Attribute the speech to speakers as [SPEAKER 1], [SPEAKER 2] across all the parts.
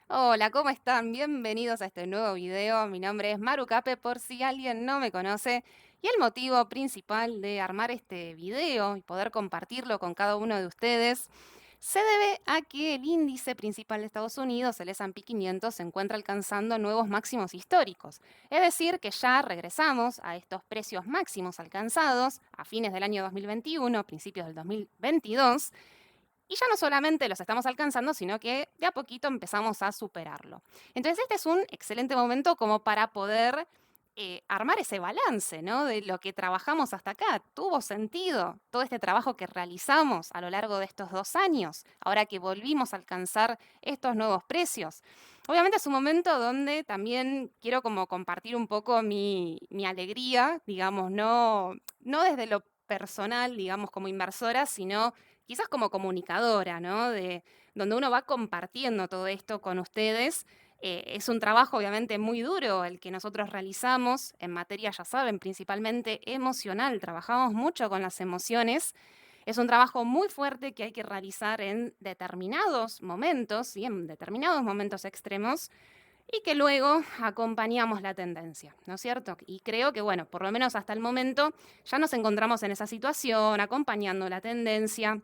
[SPEAKER 1] Hola, ¿cómo están? Bienvenidos a este nuevo video. Mi nombre es Maru Cape, por si alguien no me conoce. Y el motivo principal de armar este video y poder compartirlo con cada uno de ustedes se debe a que el índice principal de Estados Unidos, el S&P 500, se encuentra alcanzando nuevos máximos históricos. Es decir, que ya regresamos a estos precios máximos alcanzados a fines del año 2021, principios del 2022. Y ya no solamente los estamos alcanzando, sino que de a poquito empezamos a superarlo. Entonces, este es un excelente momento como para poder armar ese balance, ¿no? De lo que trabajamos hasta acá. ¿Tuvo sentido todo este trabajo que realizamos a lo largo de estos 2 años, ahora que volvimos a alcanzar estos nuevos precios? Obviamente es un momento donde también quiero como compartir un poco mi alegría, digamos, no desde lo personal, digamos, como inversora, sino quizás como comunicadora, ¿no? De donde uno va compartiendo todo esto con ustedes. Es un trabajo obviamente muy duro el que nosotros realizamos en materia, ya saben, principalmente emocional. Trabajamos mucho con las emociones. Es un trabajo muy fuerte que hay que realizar en determinados momentos y en determinados momentos extremos y que luego acompañamos la tendencia, ¿no es cierto? Y creo que, bueno, por lo menos hasta el momento ya nos encontramos en esa situación, acompañando la tendencia,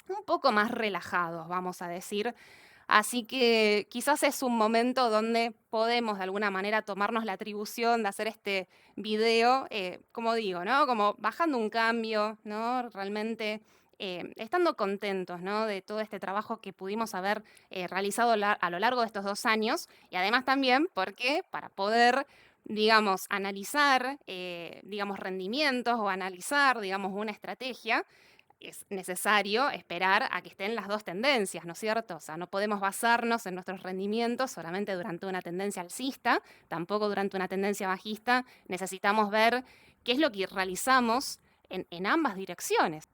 [SPEAKER 1] un poco más relajados, vamos a decir. Así que quizás es un momento donde podemos de alguna manera tomarnos la atribución de hacer este video, como digo, ¿no? Como bajando un cambio, ¿no? Realmente estando contentos, ¿no? De todo este trabajo que pudimos haber realizado a lo largo de estos 2 años y además también porque para poder digamos, analizar, digamos, rendimientos o analizar, digamos, una estrategia, es necesario esperar a que estén las dos tendencias, ¿no es cierto? O sea, no podemos basarnos en nuestros rendimientos solamente durante una tendencia alcista, tampoco durante una tendencia bajista. Necesitamos ver qué es lo que realizamos en ambas direcciones.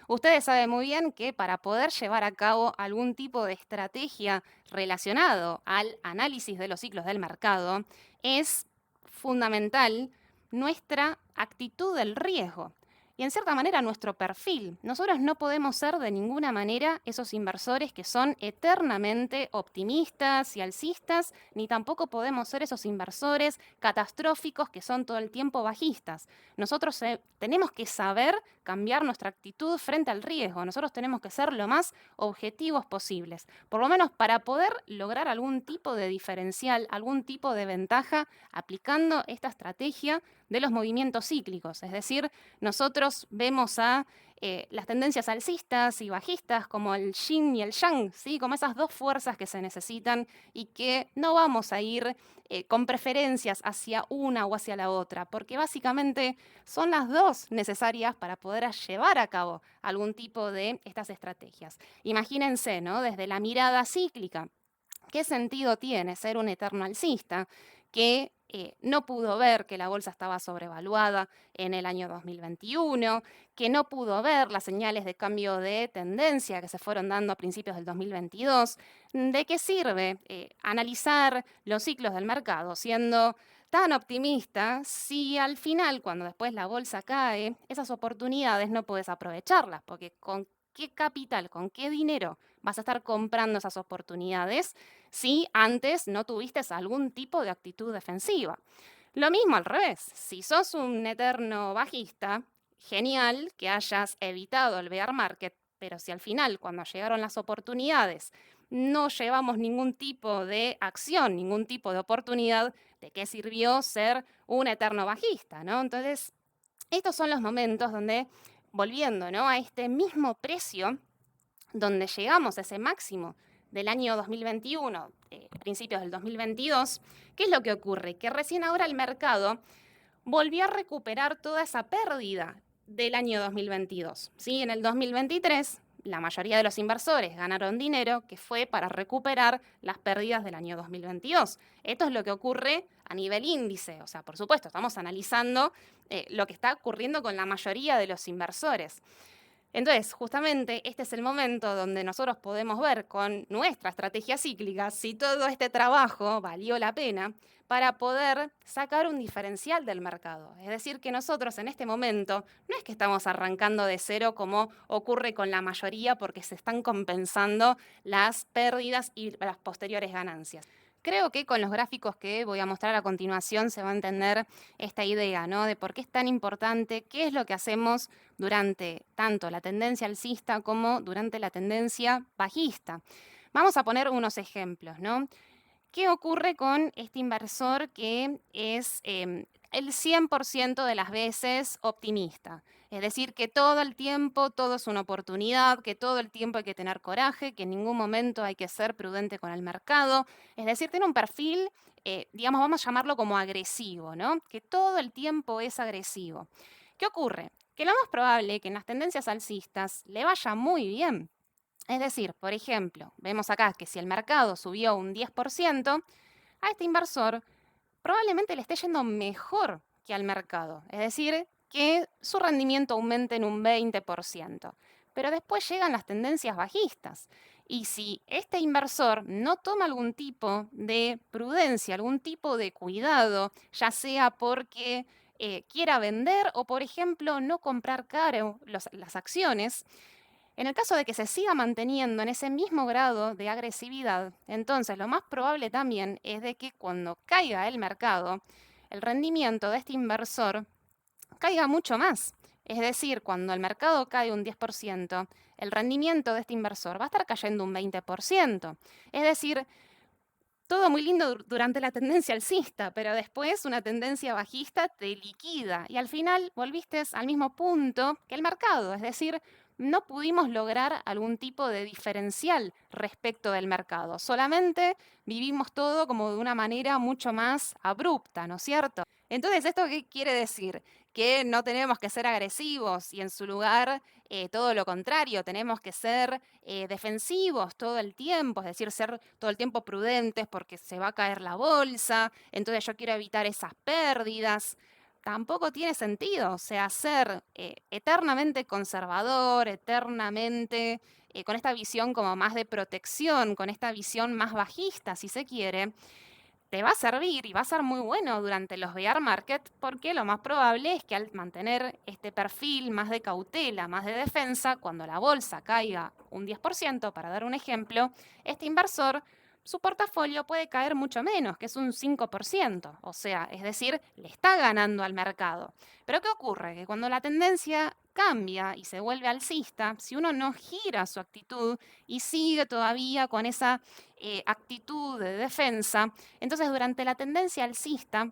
[SPEAKER 1] Ustedes saben muy bien que para poder llevar a cabo algún tipo de estrategia relacionado al análisis de los ciclos del mercado, es fundamental nuestra actitud del riesgo y en cierta manera nuestro perfil. Nosotros no podemos ser de ninguna manera esos inversores que son eternamente optimistas y alcistas, ni tampoco podemos ser esos inversores catastróficos que son todo el tiempo bajistas. Nosotros tenemos que saber cambiar nuestra actitud frente al riesgo. Nosotros tenemos que ser lo más objetivos posibles, por lo menos para poder lograr algún tipo de diferencial, algún tipo de ventaja aplicando esta estrategia de los movimientos cíclicos. Es decir, nosotros vemos a las tendencias alcistas y bajistas como el yin y el yang, ¿sí? Como esas dos fuerzas que se necesitan y que no vamos a ir con preferencias hacia una o hacia la otra, porque básicamente son las dos necesarias para poder llevar a cabo algún tipo de estas estrategias. Imagínense, ¿no? Desde la mirada cíclica, ¿qué sentido tiene ser un eterno alcista que no pudo ver que la bolsa estaba sobrevaluada en el año 2021, que no pudo ver las señales de cambio de tendencia que se fueron dando a principios del 2022? ¿De qué sirve analizar los ciclos del mercado siendo tan optimista si al final, cuando después la bolsa cae, esas oportunidades no puedes aprovecharlas? Porque con qué capital, con qué dinero vas a estar comprando esas oportunidades si antes no tuviste algún tipo de actitud defensiva. Lo mismo al revés, si sos un eterno bajista, genial que hayas evitado el bear market, pero si al final, cuando llegaron las oportunidades, no llevamos ningún tipo de acción, ningún tipo de oportunidad, ¿de qué sirvió ser un eterno bajista, ¿no? Entonces, estos son los momentos donde, volviendo, ¿no?, a este mismo precio, donde llegamos a ese máximo del año 2021, principios del 2022, ¿qué es lo que ocurre? Que recién ahora el mercado volvió a recuperar toda esa pérdida del año 2022. ¿Sí? En el 2023, la mayoría de los inversores ganaron dinero que fue para recuperar las pérdidas del año 2022. Esto es lo que ocurre a nivel índice. O sea, por supuesto, estamos analizando lo que está ocurriendo con la mayoría de los inversores. Entonces, justamente este es el momento donde nosotros podemos ver con nuestra estrategia cíclica si todo este trabajo valió la pena para poder sacar un diferencial del mercado. Es decir, que nosotros en este momento no es que estamos arrancando de cero como ocurre con la mayoría porque se están compensando las pérdidas y las posteriores ganancias. Creo que con los gráficos que voy a mostrar a continuación se va a entender esta idea, ¿no? De por qué es tan importante, qué es lo que hacemos durante tanto la tendencia alcista como durante la tendencia bajista. Vamos a poner unos ejemplos, ¿no? ¿Qué ocurre con este inversor que es el 100% de las veces optimista? Es decir, que todo el tiempo todo es una oportunidad, que todo el tiempo hay que tener coraje, que en ningún momento hay que ser prudente con el mercado. Es decir, tiene un perfil, digamos, vamos a llamarlo como agresivo, ¿no? Que todo el tiempo es agresivo. ¿Qué ocurre? Que lo más probable es que en las tendencias alcistas le vaya muy bien. Es decir, por ejemplo, vemos acá que si el mercado subió un 10%, a este inversor probablemente le esté yendo mejor que al mercado. Es decir, que su rendimiento aumente en un 20%. Pero después llegan las tendencias bajistas. Y si este inversor no toma algún tipo de prudencia, algún tipo de cuidado, ya sea porque quiera vender o, por ejemplo, no comprar caro las acciones, en el caso de que se siga manteniendo en ese mismo grado de agresividad, entonces lo más probable también es de que cuando caiga el mercado, el rendimiento de este inversor caiga mucho más. Es decir, cuando el mercado cae un 10%, el rendimiento de este inversor va a estar cayendo un 20%. Es decir, todo muy lindo durante la tendencia alcista, pero después una tendencia bajista te liquida y al final volviste al mismo punto que el mercado, es decir, no pudimos lograr algún tipo de diferencial respecto del mercado, solamente vivimos todo como de una manera mucho más abrupta, ¿no es cierto? Entonces, ¿esto qué quiere decir? Que no tenemos que ser agresivos y en su lugar todo lo contrario, tenemos que ser defensivos todo el tiempo, es decir, ser todo el tiempo prudentes porque se va a caer la bolsa, entonces yo quiero evitar esas pérdidas. Tampoco tiene sentido, o sea, ser eternamente conservador, eternamente con esta visión como más de protección, con esta visión más bajista, si se quiere, te va a servir y va a ser muy bueno durante los bear market porque lo más probable es que al mantener este perfil más de cautela, más de defensa, cuando la bolsa caiga un 10%, para dar un ejemplo, este inversor, su portafolio puede caer mucho menos, que es un 5%, o sea, es decir, le está ganando al mercado. Pero ¿qué ocurre? Que cuando la tendencia cambia y se vuelve alcista, si uno no gira su actitud y sigue todavía con esa actitud de defensa, entonces durante la tendencia alcista,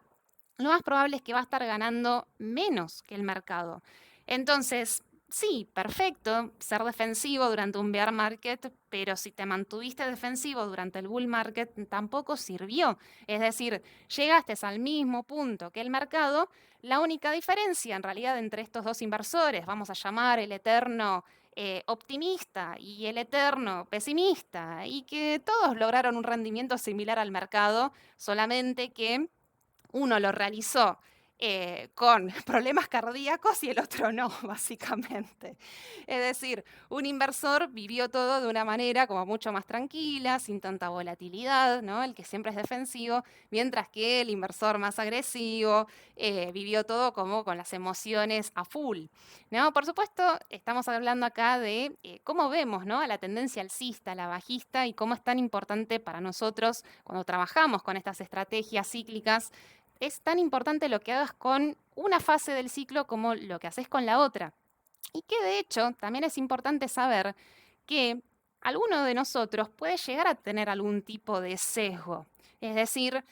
[SPEAKER 1] lo más probable es que va a estar ganando menos que el mercado. Entonces, sí, perfecto, ser defensivo durante un bear market, pero si te mantuviste defensivo durante el bull market, tampoco sirvió. Es decir, llegaste al mismo punto que el mercado. La única diferencia en realidad entre estos dos inversores, vamos a llamar el eterno optimista y el eterno pesimista, y que todos lograron un rendimiento similar al mercado, solamente que uno lo realizó con problemas cardíacos y el otro no, básicamente. Es decir, un inversor vivió todo de una manera como mucho más tranquila, sin tanta volatilidad, ¿no? El que siempre es defensivo, mientras que el inversor más agresivo vivió todo como con las emociones a full, ¿no? Por supuesto, estamos hablando acá de cómo vemos, ¿no? A la tendencia alcista, a la bajista y cómo es tan importante para nosotros cuando trabajamos con estas estrategias cíclicas, es tan importante lo que hagas con una fase del ciclo como lo que haces con la otra. Y que de hecho también es importante saber que alguno de nosotros puede llegar a tener algún tipo de sesgo. Es decir,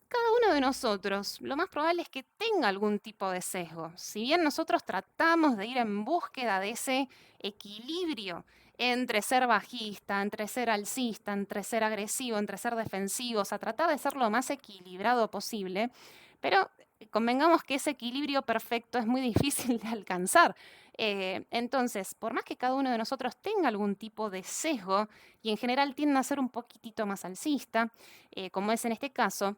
[SPEAKER 1] cada uno de nosotros lo más probable es que tenga algún tipo de sesgo. Si bien nosotros tratamos de ir en búsqueda de ese equilibrio entre ser bajista, entre ser alcista, entre ser agresivo, entre ser defensivos, a tratar de ser lo más equilibrado posible, pero convengamos que ese equilibrio perfecto es muy difícil de alcanzar. Entonces, por más que cada uno de nosotros tenga algún tipo de sesgo y en general tienda a ser un poquitito más alcista, como es en este caso,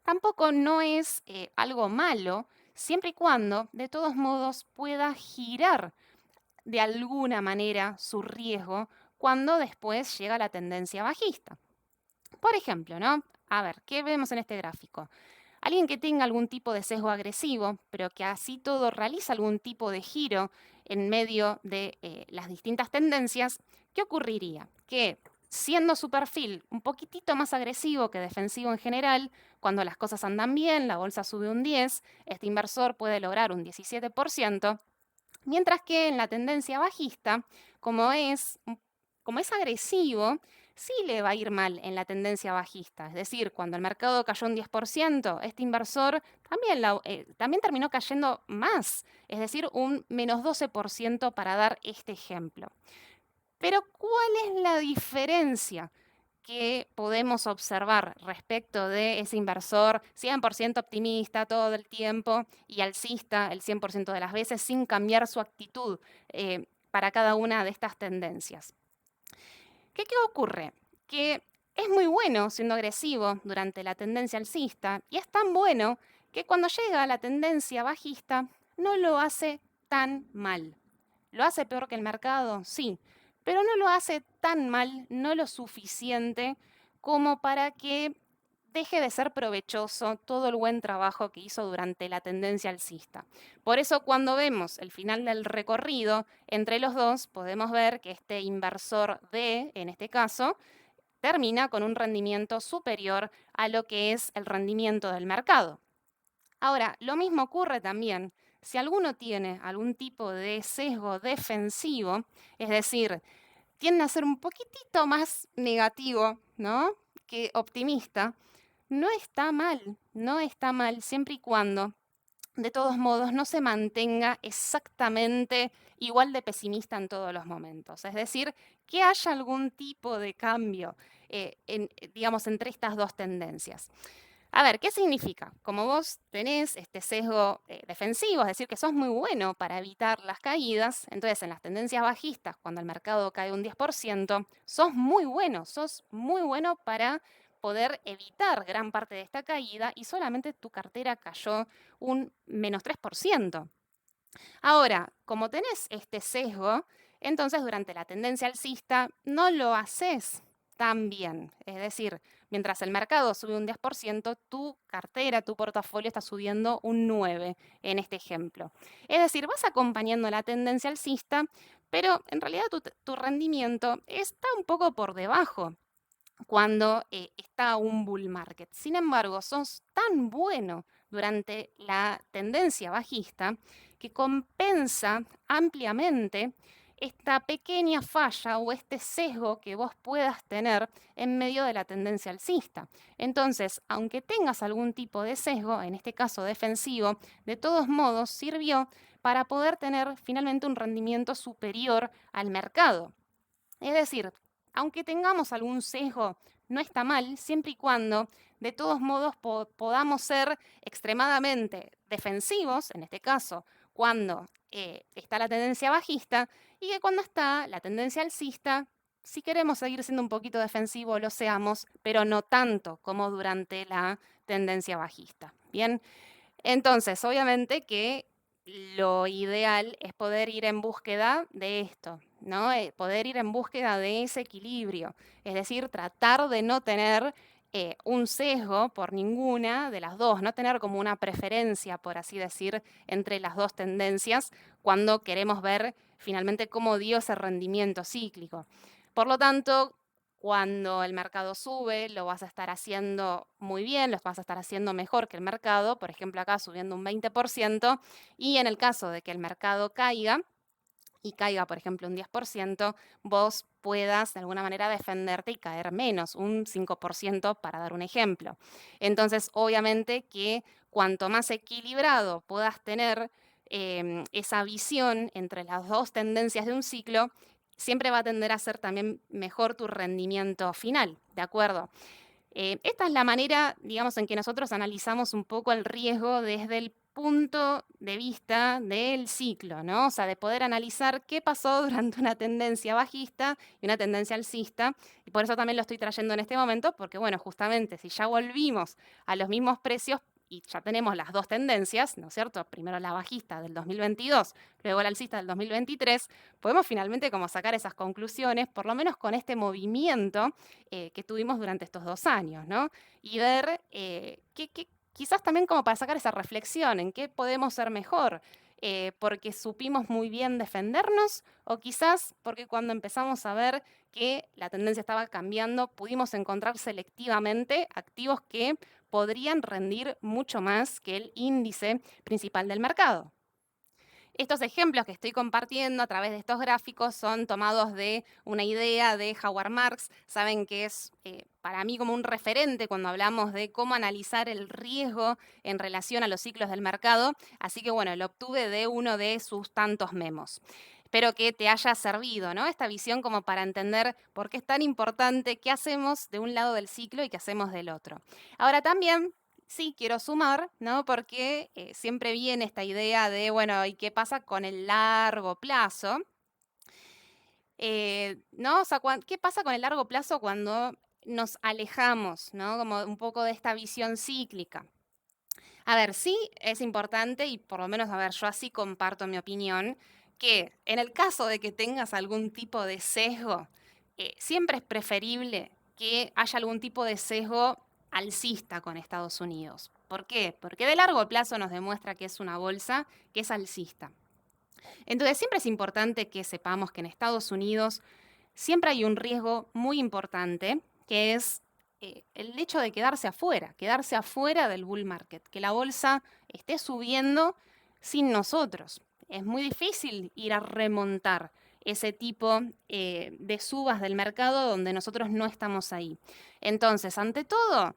[SPEAKER 1] tampoco no es algo malo, siempre y cuando, de todos modos, pueda girar de alguna manera su riesgo cuando después llega la tendencia bajista. Por ejemplo, ¿no? A ver, ¿qué vemos en este gráfico? Alguien que tenga algún tipo de sesgo agresivo, pero que así todo realiza algún tipo de giro en medio de las distintas tendencias, ¿qué ocurriría? Que siendo su perfil un poquitito más agresivo que defensivo en general, cuando las cosas andan bien, la bolsa sube un 10, este inversor puede lograr un 17%, mientras que en la tendencia bajista, como es, como es agresivo, sí le va a ir mal en la tendencia bajista. Es decir, cuando el mercado cayó un 10%, este inversor también terminó cayendo más, es decir, un menos 12% para dar este ejemplo. Pero ¿cuál es la diferencia que podemos observar respecto de ese inversor 100% optimista todo el tiempo y alcista el 100% de las veces sin cambiar su actitud para cada una de estas tendencias? ¿Qué ocurre? Que es muy bueno siendo agresivo durante la tendencia alcista y es tan bueno que cuando llega a la tendencia bajista no lo hace tan mal. ¿Lo hace peor que el mercado? Sí, pero no lo hace tan mal, no lo suficiente como para que deje de ser provechoso todo el buen trabajo que hizo durante la tendencia alcista. Por eso cuando vemos el final del recorrido entre los dos, podemos ver que este inversor D, en este caso, termina con un rendimiento superior a lo que es el rendimiento del mercado. Ahora, lo mismo ocurre también si alguno tiene algún tipo de sesgo defensivo, es decir, tiende a ser un poquitito más negativo, ¿no? Que optimista, no está mal siempre y cuando, de todos modos, no se mantenga exactamente igual de pesimista en todos los momentos. Es decir, que haya algún tipo de cambio, digamos, entre estas dos tendencias. A ver, ¿qué significa? Como vos tenés este sesgo defensivo, es decir, que sos muy bueno para evitar las caídas, entonces en las tendencias bajistas, cuando el mercado cae un 10%, sos muy bueno para poder evitar gran parte de esta caída y solamente tu cartera cayó un menos 3%. Ahora, como tenés este sesgo, entonces durante la tendencia alcista no lo haces tan bien. Es decir, mientras el mercado sube un 10%, tu cartera, tu portafolio está subiendo un 9% en este ejemplo. Es decir, vas acompañando la tendencia alcista, pero en realidad tu rendimiento está un poco por debajo cuando está un bull market. Sin embargo, sos tan bueno durante la tendencia bajista que compensa ampliamente esta pequeña falla o este sesgo que vos puedas tener en medio de la tendencia alcista. Entonces, aunque tengas algún tipo de sesgo, en este caso defensivo, de todos modos sirvió para poder tener finalmente un rendimiento superior al mercado. Es decir, aunque tengamos algún sesgo, no está mal, siempre y cuando de todos modos podamos ser extremadamente defensivos, en este caso, cuando está la tendencia bajista, y que cuando está la tendencia alcista, si queremos seguir siendo un poquito defensivos, lo seamos, pero no tanto como durante la tendencia bajista. Bien, entonces, obviamente que lo ideal es poder ir en búsqueda de esto, ¿no? Poder ir en búsqueda de ese equilibrio, es decir, tratar de no tener un sesgo por ninguna de las dos, no tener como una preferencia, por así decir, entre las dos tendencias cuando queremos ver finalmente cómo dio ese rendimiento cíclico. Por lo tanto, cuando el mercado sube, lo vas a estar haciendo muy bien, lo vas a estar haciendo mejor que el mercado, por ejemplo, acá subiendo un 20%, y en el caso de que el mercado caiga, y caiga, por ejemplo, un 10%, vos puedas de alguna manera defenderte y caer menos, un 5% para dar un ejemplo. Entonces, obviamente que cuanto más equilibrado puedas tener esa visión entre las dos tendencias de un ciclo, siempre va a tender a ser también mejor tu rendimiento final, ¿de acuerdo? Esta es la manera, digamos, en que nosotros analizamos un poco el riesgo desde el punto de vista del ciclo, ¿no? O sea, de poder analizar qué pasó durante una tendencia bajista y una tendencia alcista. Y por eso también lo estoy trayendo en este momento, porque, bueno, justamente si ya volvimos a los mismos precios y ya tenemos las dos tendencias, ¿no es cierto? Primero la bajista del 2022, luego la alcista del 2023, podemos finalmente como sacar esas conclusiones, por lo menos con este movimiento que tuvimos durante estos 2 años, ¿no? Y ver quizás también como para sacar esa reflexión en qué podemos ser mejor, porque supimos muy bien defendernos o quizás porque cuando empezamos a ver que la tendencia estaba cambiando, pudimos encontrar selectivamente activos que podrían rendir mucho más que el índice principal del mercado. Estos ejemplos que estoy compartiendo a través de estos gráficos son tomados de una idea de Howard Marks. Saben que es para mí como un referente cuando hablamos de cómo analizar el riesgo en relación a los ciclos del mercado. Así que bueno, lo obtuve de uno de sus tantos memos. Espero que te haya servido, ¿no? Esta visión como para entender por qué es tan importante qué hacemos de un lado del ciclo y qué hacemos del otro. Ahora también sí, quiero sumar, ¿no? Porque siempre viene esta idea de, bueno, ¿y qué pasa con el largo plazo? ¿No? O sea, ¿qué pasa con el largo plazo cuando nos alejamos, ¿no? Como un poco de esta visión cíclica. A ver, sí es importante, y por lo menos, a ver, yo así comparto mi opinión, que en el caso de que tengas algún tipo de sesgo, siempre es preferible que haya algún tipo de sesgo alcista con Estados Unidos. ¿Por qué? Porque de largo plazo nos demuestra que es una bolsa que es alcista. Entonces, siempre es importante que sepamos que en Estados Unidos siempre hay un riesgo muy importante, que es el hecho de quedarse afuera del bull market, que la bolsa esté subiendo sin nosotros. Es muy difícil ir a remontar ese tipo de subas del mercado donde nosotros no estamos ahí. Entonces, ante todo,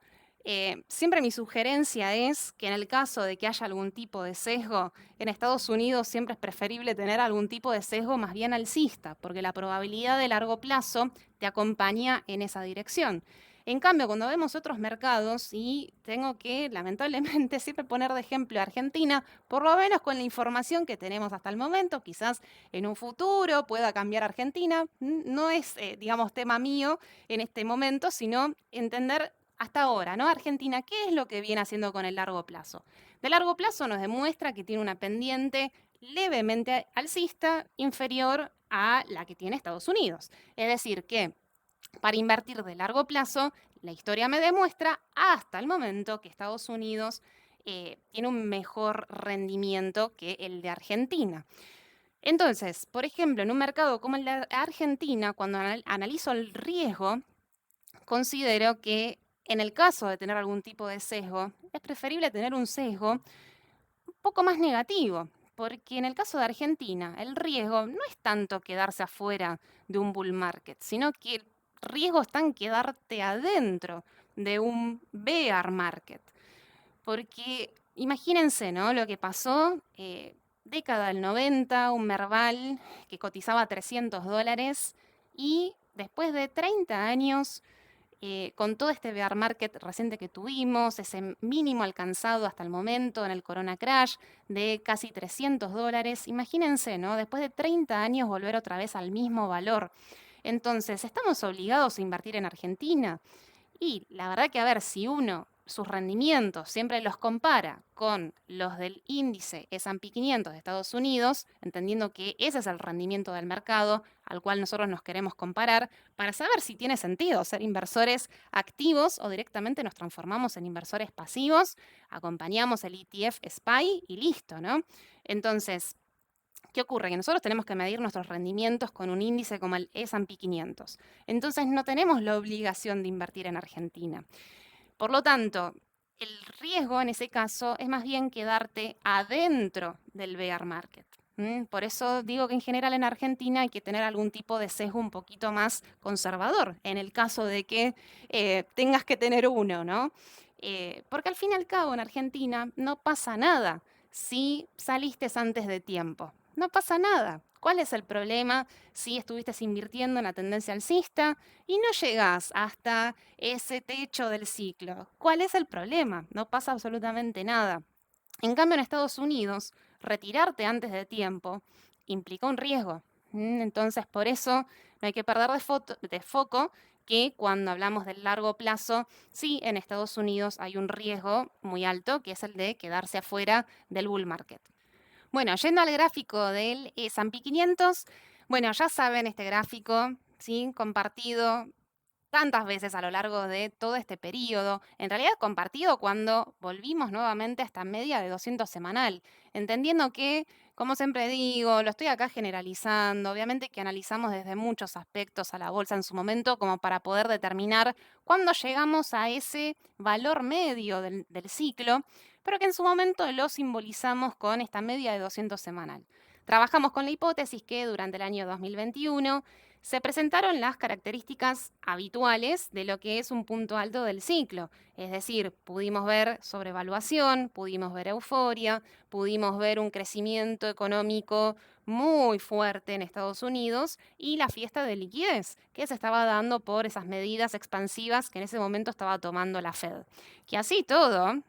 [SPEAKER 1] siempre mi sugerencia es que en el caso de que haya algún tipo de sesgo, en Estados Unidos siempre es preferible tener algún tipo de sesgo más bien alcista, porque la probabilidad de largo plazo te acompaña en esa dirección. En cambio, cuando vemos otros mercados, y tengo que lamentablemente siempre poner de ejemplo a Argentina, por lo menos con la información que tenemos hasta el momento, quizás en un futuro pueda cambiar Argentina, no es, digamos, tema mío en este momento, sino entender hasta ahora, ¿no? Argentina, ¿qué es lo que viene haciendo con el largo plazo? De largo plazo nos demuestra que tiene una pendiente levemente alcista inferior a la que tiene Estados Unidos. Es decir, que para invertir de largo plazo, la historia me demuestra hasta el momento que Estados Unidos tiene un mejor rendimiento que el de Argentina. Entonces, por ejemplo, en un mercado como el de Argentina, cuando analizo el riesgo, considero que en el caso de tener algún tipo de sesgo, es preferible tener un sesgo un poco más negativo, porque en el caso de Argentina, el riesgo no es tanto quedarse afuera de un bull market, sino que el riesgo está en quedarte adentro de un bear market. Porque imagínense, ¿no? Lo que pasó, década del 90, un Merval que cotizaba $300 y después de 30 años con todo este bear market reciente que tuvimos, ese mínimo alcanzado hasta el momento en el Corona Crash de casi $300, imagínense, ¿no? Después de 30 años volver otra vez al mismo valor. Entonces, ¿estamos obligados a invertir en Argentina? Y la verdad que a ver, si uno sus rendimientos siempre los compara con los del índice S&P 500 de Estados Unidos, entendiendo que ese es el rendimiento del mercado al cual nosotros nos queremos comparar, para saber si tiene sentido ser inversores activos o directamente nos transformamos en inversores pasivos, acompañamos el ETF SPY y listo, ¿no? Entonces, ¿qué ocurre? Que nosotros tenemos que medir nuestros rendimientos con un índice como el S&P 500. Entonces no tenemos la obligación de invertir en Argentina. Por lo tanto, el riesgo en ese caso es más bien quedarte adentro del bear market. Por eso digo que en general en Argentina hay que tener algún tipo de sesgo un poquito más conservador, en el caso de que tengas que tener uno, ¿no? Porque al fin y al cabo en Argentina no pasa nada si saliste antes de tiempo. No pasa nada. ¿Cuál es el problema si estuviste invirtiendo en la tendencia alcista y no llegas hasta ese techo del ciclo? ¿Cuál es el problema? No pasa absolutamente nada. En cambio, en Estados Unidos, retirarte antes de tiempo implica un riesgo. Entonces, por eso no hay que perder de foco que cuando hablamos del largo plazo, sí, en Estados Unidos hay un riesgo muy alto, que es el de quedarse afuera del bull market. Bueno, yendo al gráfico del S&P 500, bueno, ya saben este gráfico, ¿sí? Compartido tantas veces a lo largo de todo este periodo, en realidad compartido cuando volvimos nuevamente a esta media de 200 semanal, entendiendo que, como siempre digo, lo estoy acá generalizando, obviamente que analizamos desde muchos aspectos a la bolsa en su momento como para poder determinar cuándo llegamos a ese valor medio del ciclo, pero que en su momento lo simbolizamos con esta media de 200 semanal. Trabajamos con la hipótesis que durante el año 2021 se presentaron las características habituales de lo que es un punto alto del ciclo. Es decir, pudimos ver sobrevaluación, pudimos ver euforia, pudimos ver un crecimiento económico muy fuerte en Estados Unidos y la fiesta de liquidez que se estaba dando por esas medidas expansivas que en ese momento estaba tomando la Fed. Que así todo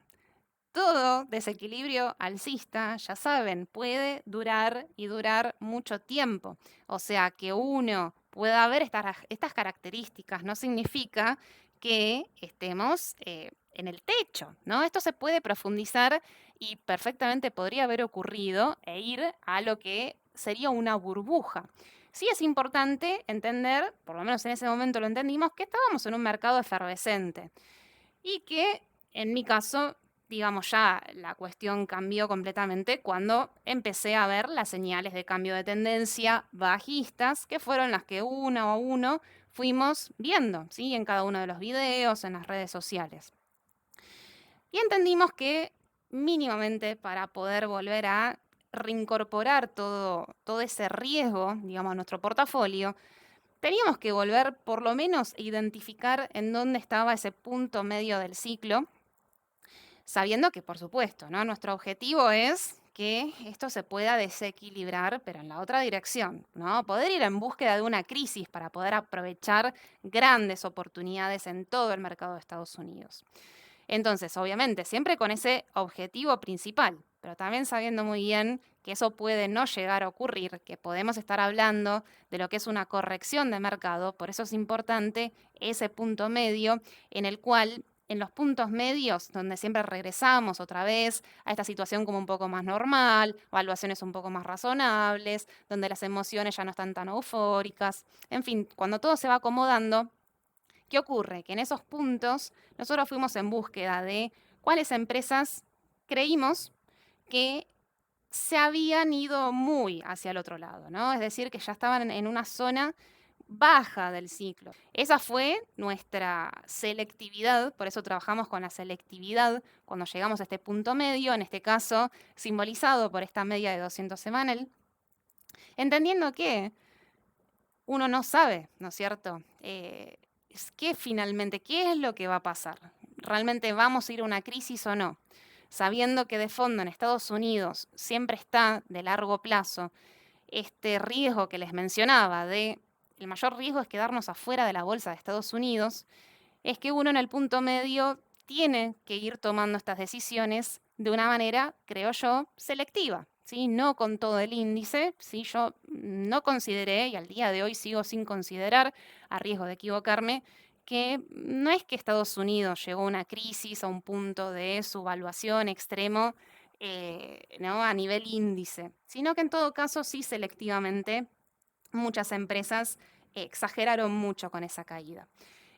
[SPEAKER 1] desequilibrio alcista, ya saben, puede durar y durar mucho tiempo. O sea, que uno pueda ver estas características no significa que estemos en el techo, ¿no? Esto se puede profundizar y perfectamente podría haber ocurrido e ir a lo que sería una burbuja. Sí es importante entender, por lo menos en ese momento lo entendimos, que estábamos en un mercado efervescente y que en mi caso, digamos, ya la cuestión cambió completamente cuando empecé a ver las señales de cambio de tendencia bajistas, que fueron las que uno a uno fuimos viendo, ¿sí? En cada uno de los videos, en las redes sociales. Y entendimos que mínimamente para poder volver a reincorporar todo ese riesgo, digamos, a nuestro portafolio, teníamos que volver por lo menos a identificar en dónde estaba ese punto medio del ciclo, sabiendo que, por supuesto, ¿no? Nuestro objetivo es que esto se pueda desequilibrar, pero en la otra dirección, ¿no? Poder ir en búsqueda de una crisis para poder aprovechar grandes oportunidades en todo el mercado de Estados Unidos. Entonces, obviamente, siempre con ese objetivo principal, pero también sabiendo muy bien que eso puede no llegar a ocurrir, que podemos estar hablando de lo que es una corrección de mercado, por eso es importante ese punto medio en el cual, en los puntos medios, donde siempre regresamos otra vez a esta situación como un poco más normal, valuaciones un poco más razonables, donde las emociones ya no están tan eufóricas, en fin, cuando todo se va acomodando, ¿qué ocurre? Que en esos puntos nosotros fuimos en búsqueda de cuáles empresas creímos que se habían ido muy hacia el otro lado, ¿no? Es decir, que ya estaban en una zona baja del ciclo. Esa fue nuestra selectividad, por eso trabajamos con la selectividad cuando llegamos a este punto medio, en este caso simbolizado por esta media de 200 semanal, entendiendo que uno no sabe, ¿no es cierto? ¿Qué es lo que va a pasar? ¿Realmente vamos a ir a una crisis o no? Sabiendo que de fondo en Estados Unidos siempre está de largo plazo este riesgo que les mencionaba el mayor riesgo es quedarnos afuera de la bolsa de Estados Unidos, es que uno en el punto medio tiene que ir tomando estas decisiones de una manera, creo yo, selectiva. ¿Sí? No con todo el índice, ¿sí? Yo no consideré, y al día de hoy sigo sin considerar, a riesgo de equivocarme, que no es que Estados Unidos llegó a una crisis, a un punto de subvaluación extremo, ¿no? A nivel índice, sino que en todo caso sí selectivamente muchas empresas exageraron mucho con esa caída.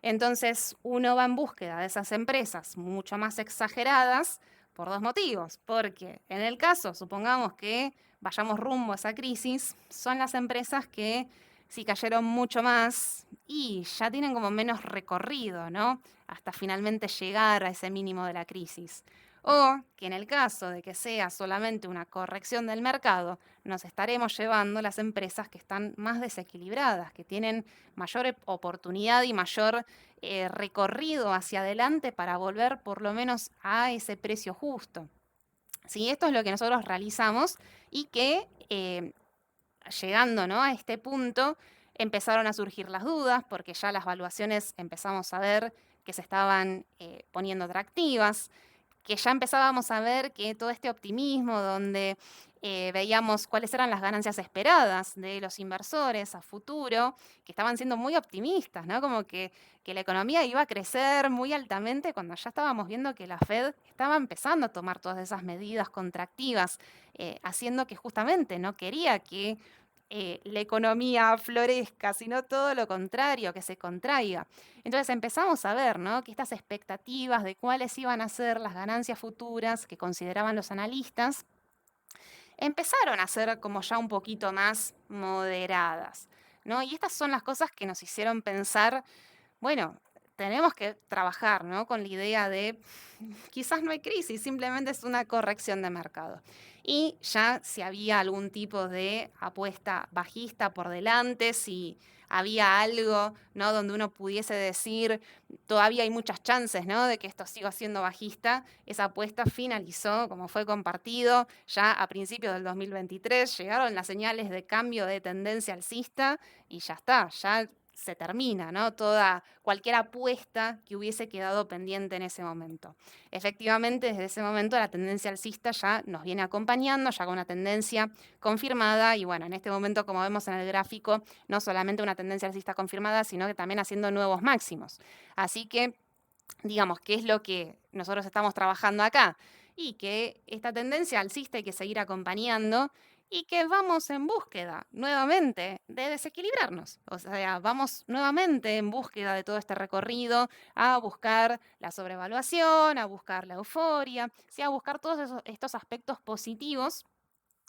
[SPEAKER 1] Entonces uno va en búsqueda de esas empresas mucho más exageradas por dos motivos. Porque en el caso, supongamos que vayamos rumbo a esa crisis, son las empresas que si cayeron mucho más y ya tienen como menos recorrido, ¿no? Hasta finalmente llegar a ese mínimo de la crisis. O que en el caso de que sea solamente una corrección del mercado, nos estaremos llevando las empresas que están más desequilibradas, que tienen mayor oportunidad y mayor recorrido hacia adelante para volver por lo menos a ese precio justo. ¿Sí? Esto es lo que nosotros realizamos y que llegando, ¿no? A este punto empezaron a surgir las dudas porque ya las valuaciones empezamos a ver que se estaban poniendo atractivas, que ya empezábamos a ver que todo este optimismo donde veíamos cuáles eran las ganancias esperadas de los inversores a futuro, que estaban siendo muy optimistas, ¿no? Como que la economía iba a crecer muy altamente cuando ya estábamos viendo que la Fed estaba empezando a tomar todas esas medidas contractivas, haciendo que justamente no quería que la economía florezca, sino todo lo contrario, que se contraiga. Entonces empezamos a ver, ¿no?, que estas expectativas de cuáles iban a ser las ganancias futuras que consideraban los analistas empezaron a ser como ya un poquito más moderadas, ¿no? Y estas son las cosas que nos hicieron pensar, bueno, tenemos que trabajar, ¿no?, con la idea de quizás no hay crisis, simplemente es una corrección de mercado. Y ya si había algún tipo de apuesta bajista por delante, si había algo, ¿no?, donde uno pudiese decir todavía hay muchas chances, ¿no?, de que esto siga siendo bajista, esa apuesta finalizó, como fue compartido, ya a principios del 2023 llegaron las señales de cambio de tendencia alcista y ya está, ya se termina, ¿no?, cualquier apuesta que hubiese quedado pendiente en ese momento. Efectivamente, desde ese momento la tendencia alcista ya nos viene acompañando, ya con una tendencia confirmada y bueno, en este momento, como vemos en el gráfico, no solamente una tendencia alcista confirmada, sino que también haciendo nuevos máximos. Así que, digamos, ¿qué es lo que nosotros estamos trabajando acá? Y que esta tendencia alcista hay que seguir acompañando y que vamos en búsqueda nuevamente de desequilibrarnos. O sea, vamos nuevamente en búsqueda de todo este recorrido a buscar la sobrevaluación, a buscar la euforia, ¿sí?, a buscar todos estos aspectos positivos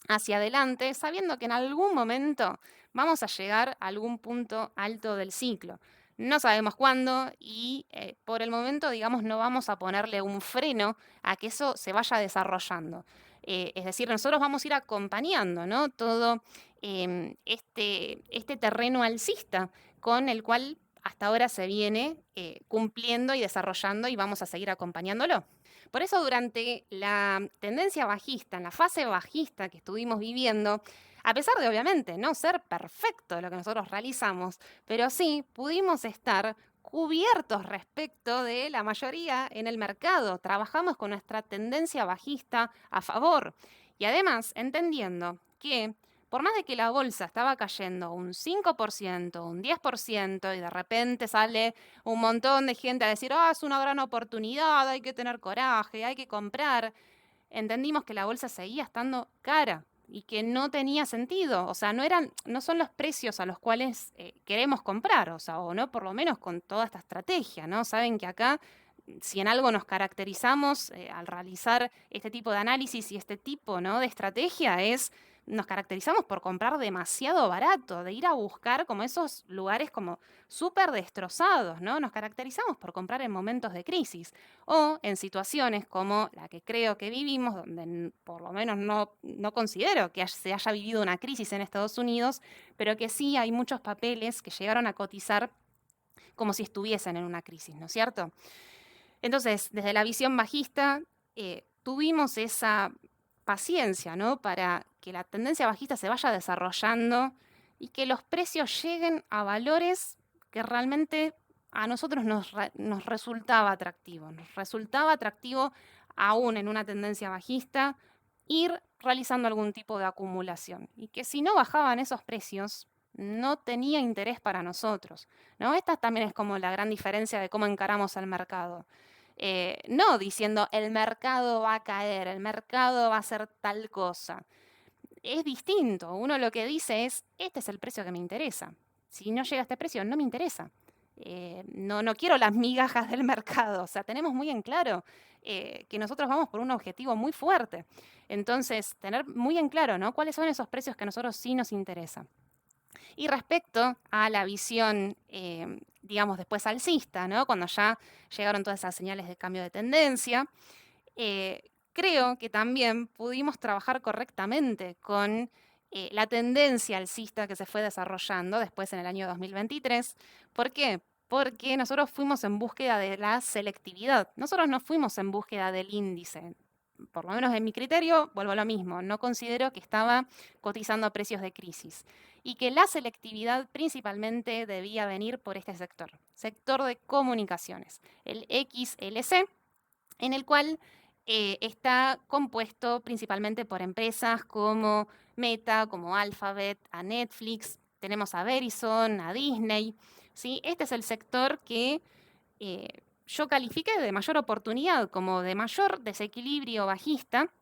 [SPEAKER 1] hacia adelante, sabiendo que en algún momento vamos a llegar a algún punto alto del ciclo. No sabemos cuándo y por el momento, digamos, no vamos a ponerle un freno a que eso se vaya desarrollando. Es decir, nosotros vamos a ir acompañando, ¿no?, todo este terreno alcista con el cual hasta ahora se viene cumpliendo y desarrollando y vamos a seguir acompañándolo. Por eso durante la tendencia bajista, en la fase bajista que estuvimos viviendo, a pesar de obviamente no ser perfecto lo que nosotros realizamos, pero sí pudimos estar cubiertos respecto de la mayoría en el mercado. Trabajamos con nuestra tendencia bajista a favor y además entendiendo que por más de que la bolsa estaba cayendo un 5%, un 10% y de repente sale un montón de gente a decir, es una gran oportunidad, hay que tener coraje, hay que comprar, entendimos que la bolsa seguía estando cara y que no tenía sentido, o sea, no son los precios a los cuales queremos comprar, o sea, o no por lo menos con toda esta estrategia, ¿no? Saben que acá, si en algo nos caracterizamos al realizar este tipo de análisis y este tipo, ¿no?, de estrategia nos caracterizamos por comprar demasiado barato, de ir a buscar como esos lugares como súper destrozados, ¿no? Nos caracterizamos por comprar en momentos de crisis o en situaciones como la que creo que vivimos, donde por lo menos no considero que se haya vivido una crisis en Estados Unidos, pero que sí hay muchos papeles que llegaron a cotizar como si estuviesen en una crisis, ¿no es cierto? Entonces, desde la visión bajista, tuvimos esa paciencia, ¿no?, para que la tendencia bajista se vaya desarrollando y que los precios lleguen a valores que realmente a nosotros nos resultaba atractivo. Nos resultaba atractivo, aún en una tendencia bajista, ir realizando algún tipo de acumulación. Y que si no bajaban esos precios, no tenía interés para nosotros, ¿no? Esta también es como la gran diferencia de cómo encaramos al mercado. No diciendo el mercado va a caer, el mercado va a hacer tal cosa. Es distinto. Uno lo que dice es, este es el precio que me interesa. Si no llega a este precio, no me interesa. No quiero las migajas del mercado. O sea, tenemos muy en claro que nosotros vamos por un objetivo muy fuerte. Entonces, tener muy en claro, ¿no?, cuáles son esos precios que a nosotros sí nos interesan. Y respecto a la visión, digamos, después alcista, ¿no?, cuando ya llegaron todas esas señales de cambio de tendencia, creo que también pudimos trabajar correctamente con la tendencia alcista que se fue desarrollando después en el año 2023. ¿Por qué? Porque nosotros fuimos en búsqueda de la selectividad. Nosotros no fuimos en búsqueda del índice. Por lo menos en mi criterio, vuelvo a lo mismo, no considero que estaba cotizando a precios de crisis y que la selectividad principalmente debía venir por este sector de comunicaciones, el XLC, en el cual está compuesto principalmente por empresas como Meta, como Alphabet, a Netflix, tenemos a Verizon, a Disney, ¿sí? Este es el sector que eh, yo califiqué de mayor oportunidad, como de mayor desequilibrio bajista,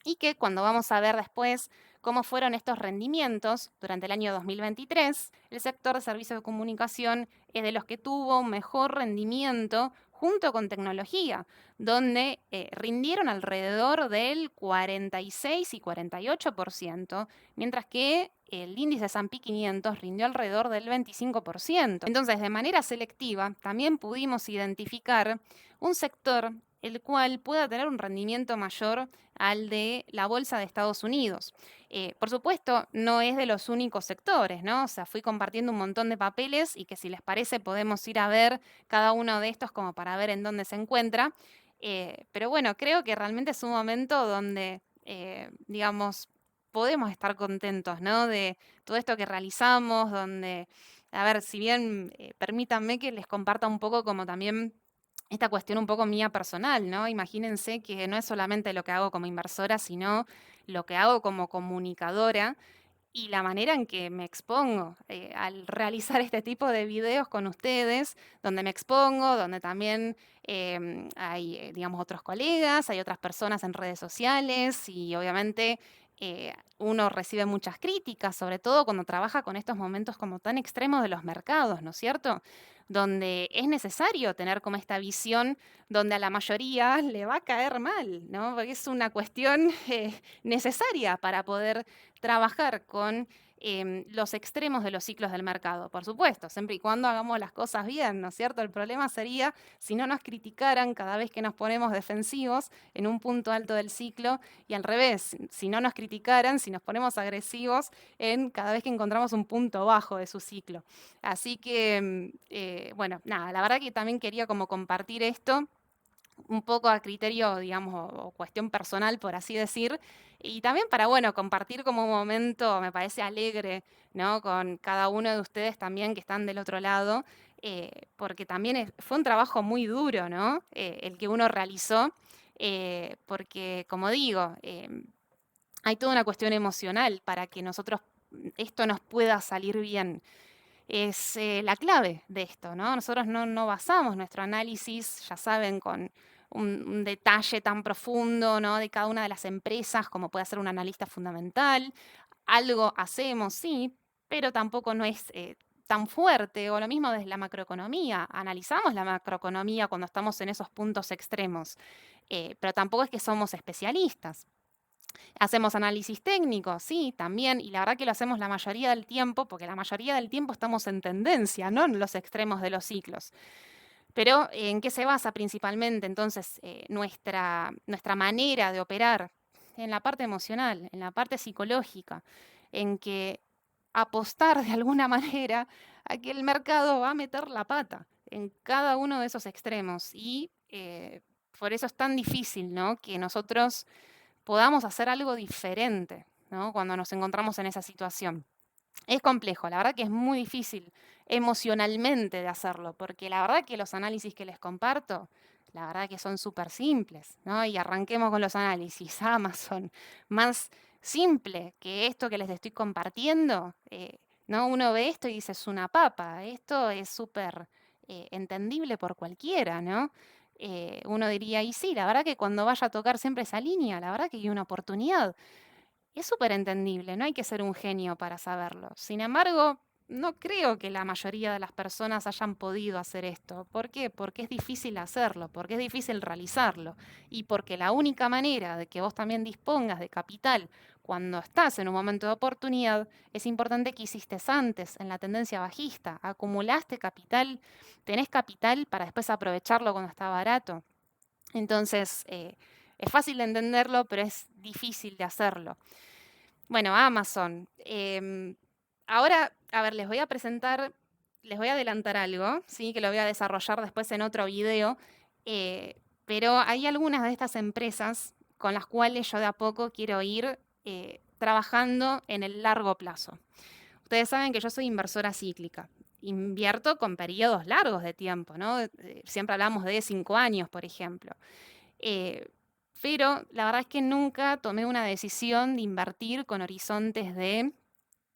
[SPEAKER 1] y que cuando vamos a ver después cómo fueron estos rendimientos durante el año 2023, el sector de servicios de comunicación es de los que tuvo un mejor rendimiento junto con tecnología, donde rindieron alrededor del 46 y 48%, mientras que el índice S&P 500 rindió alrededor del 25%. Entonces, de manera selectiva, también pudimos identificar un sector el cual pueda tener un rendimiento mayor al de la bolsa de Estados Unidos. Por supuesto, no es de los únicos sectores, ¿no? O sea, fui compartiendo un montón de papeles y que si les parece podemos ir a ver cada uno de estos como para ver en dónde se encuentra. Pero bueno, creo que realmente es un momento donde, digamos, podemos estar contentos, ¿no? De todo esto que realizamos, donde, a ver, si bien permítanme que les comparta un poco como también esta cuestión un poco mía personal, ¿no? Imagínense que no es solamente lo que hago como inversora, sino lo que hago como comunicadora y la manera en que me expongo al realizar este tipo de videos con ustedes, donde me expongo, donde también hay, digamos, otros colegas, hay otras personas en redes sociales y obviamente uno recibe muchas críticas, sobre todo cuando trabaja con estos momentos como tan extremos de los mercados, ¿no es cierto? Donde es necesario tener como esta visión donde a la mayoría le va a caer mal, ¿no? Porque es una cuestión necesaria para poder trabajar con los extremos de los ciclos del mercado, por supuesto, siempre y cuando hagamos las cosas bien, ¿no es cierto? El problema sería si no nos criticaran cada vez que nos ponemos defensivos en un punto alto del ciclo y al revés, si no nos criticaran, si nos ponemos agresivos en cada vez que encontramos un punto bajo de su ciclo. Así que, bueno, nada, la verdad que también quería como compartir esto un poco a criterio, digamos, o cuestión personal, por así decir, y también para, bueno, compartir como un momento, me parece alegre, ¿no? Con cada uno de ustedes también que están del otro lado, porque también fue un trabajo muy duro, ¿no? El que uno realizó, porque, como digo, hay toda una cuestión emocional para que nosotros esto nos pueda salir bien es la clave de esto, ¿no? Nosotros no basamos nuestro análisis, ya saben, con un detalle tan profundo, ¿no? De cada una de las empresas, como puede ser un analista fundamental. Algo hacemos, sí, pero tampoco no es tan fuerte. O lo mismo desde la macroeconomía. Analizamos la macroeconomía cuando estamos en esos puntos extremos, pero tampoco es que somos especialistas. Hacemos análisis técnico, sí, también, y la verdad que lo hacemos la mayoría del tiempo, porque la mayoría del tiempo estamos en tendencia, no en los extremos de los ciclos. Pero ¿en qué se basa principalmente entonces nuestra manera de operar? En la parte emocional, en la parte psicológica, en que apostar de alguna manera a que el mercado va a meter la pata en cada uno de esos extremos. Y por eso es tan difícil, ¿no? Que nosotros podamos hacer algo diferente, ¿no? Cuando nos encontramos en esa situación. Es complejo, la verdad que es muy difícil emocionalmente de hacerlo, porque la verdad que los análisis que les comparto, la verdad que son súper simples, ¿no? Y arranquemos con los análisis. Amazon, más simple que esto que les estoy compartiendo, ¿no? Uno ve esto y dice, es una papa, esto es súper entendible por cualquiera, ¿no? Uno diría, y sí, la verdad que cuando vaya a tocar siempre esa línea, la verdad que hay una oportunidad. Es súper entendible, no hay que ser un genio para saberlo. Sin embargo, no creo que la mayoría de las personas hayan podido hacer esto. ¿Por qué? Porque es difícil hacerlo, porque es difícil realizarlo y porque la única manera de que vos también dispongas de capital cuando estás en un momento de oportunidad es importante que hiciste antes en la tendencia bajista. Acumulaste capital, tenés capital para después aprovecharlo cuando está barato. Entonces, es fácil de entenderlo, pero es difícil de hacerlo. Bueno, Amazon. Ahora, a ver, les voy a presentar, les voy a adelantar algo, ¿sí? Que lo voy a desarrollar después en otro video. eh, pero hay algunas de estas empresas con las cuales yo de a poco quiero ir trabajando en el largo plazo. Ustedes saben que yo soy inversora cíclica. Invierto con periodos largos de tiempo, ¿no? Siempre hablamos de 5 años, por ejemplo. Eh, pero la verdad es que nunca tomé una decisión de invertir con horizontes de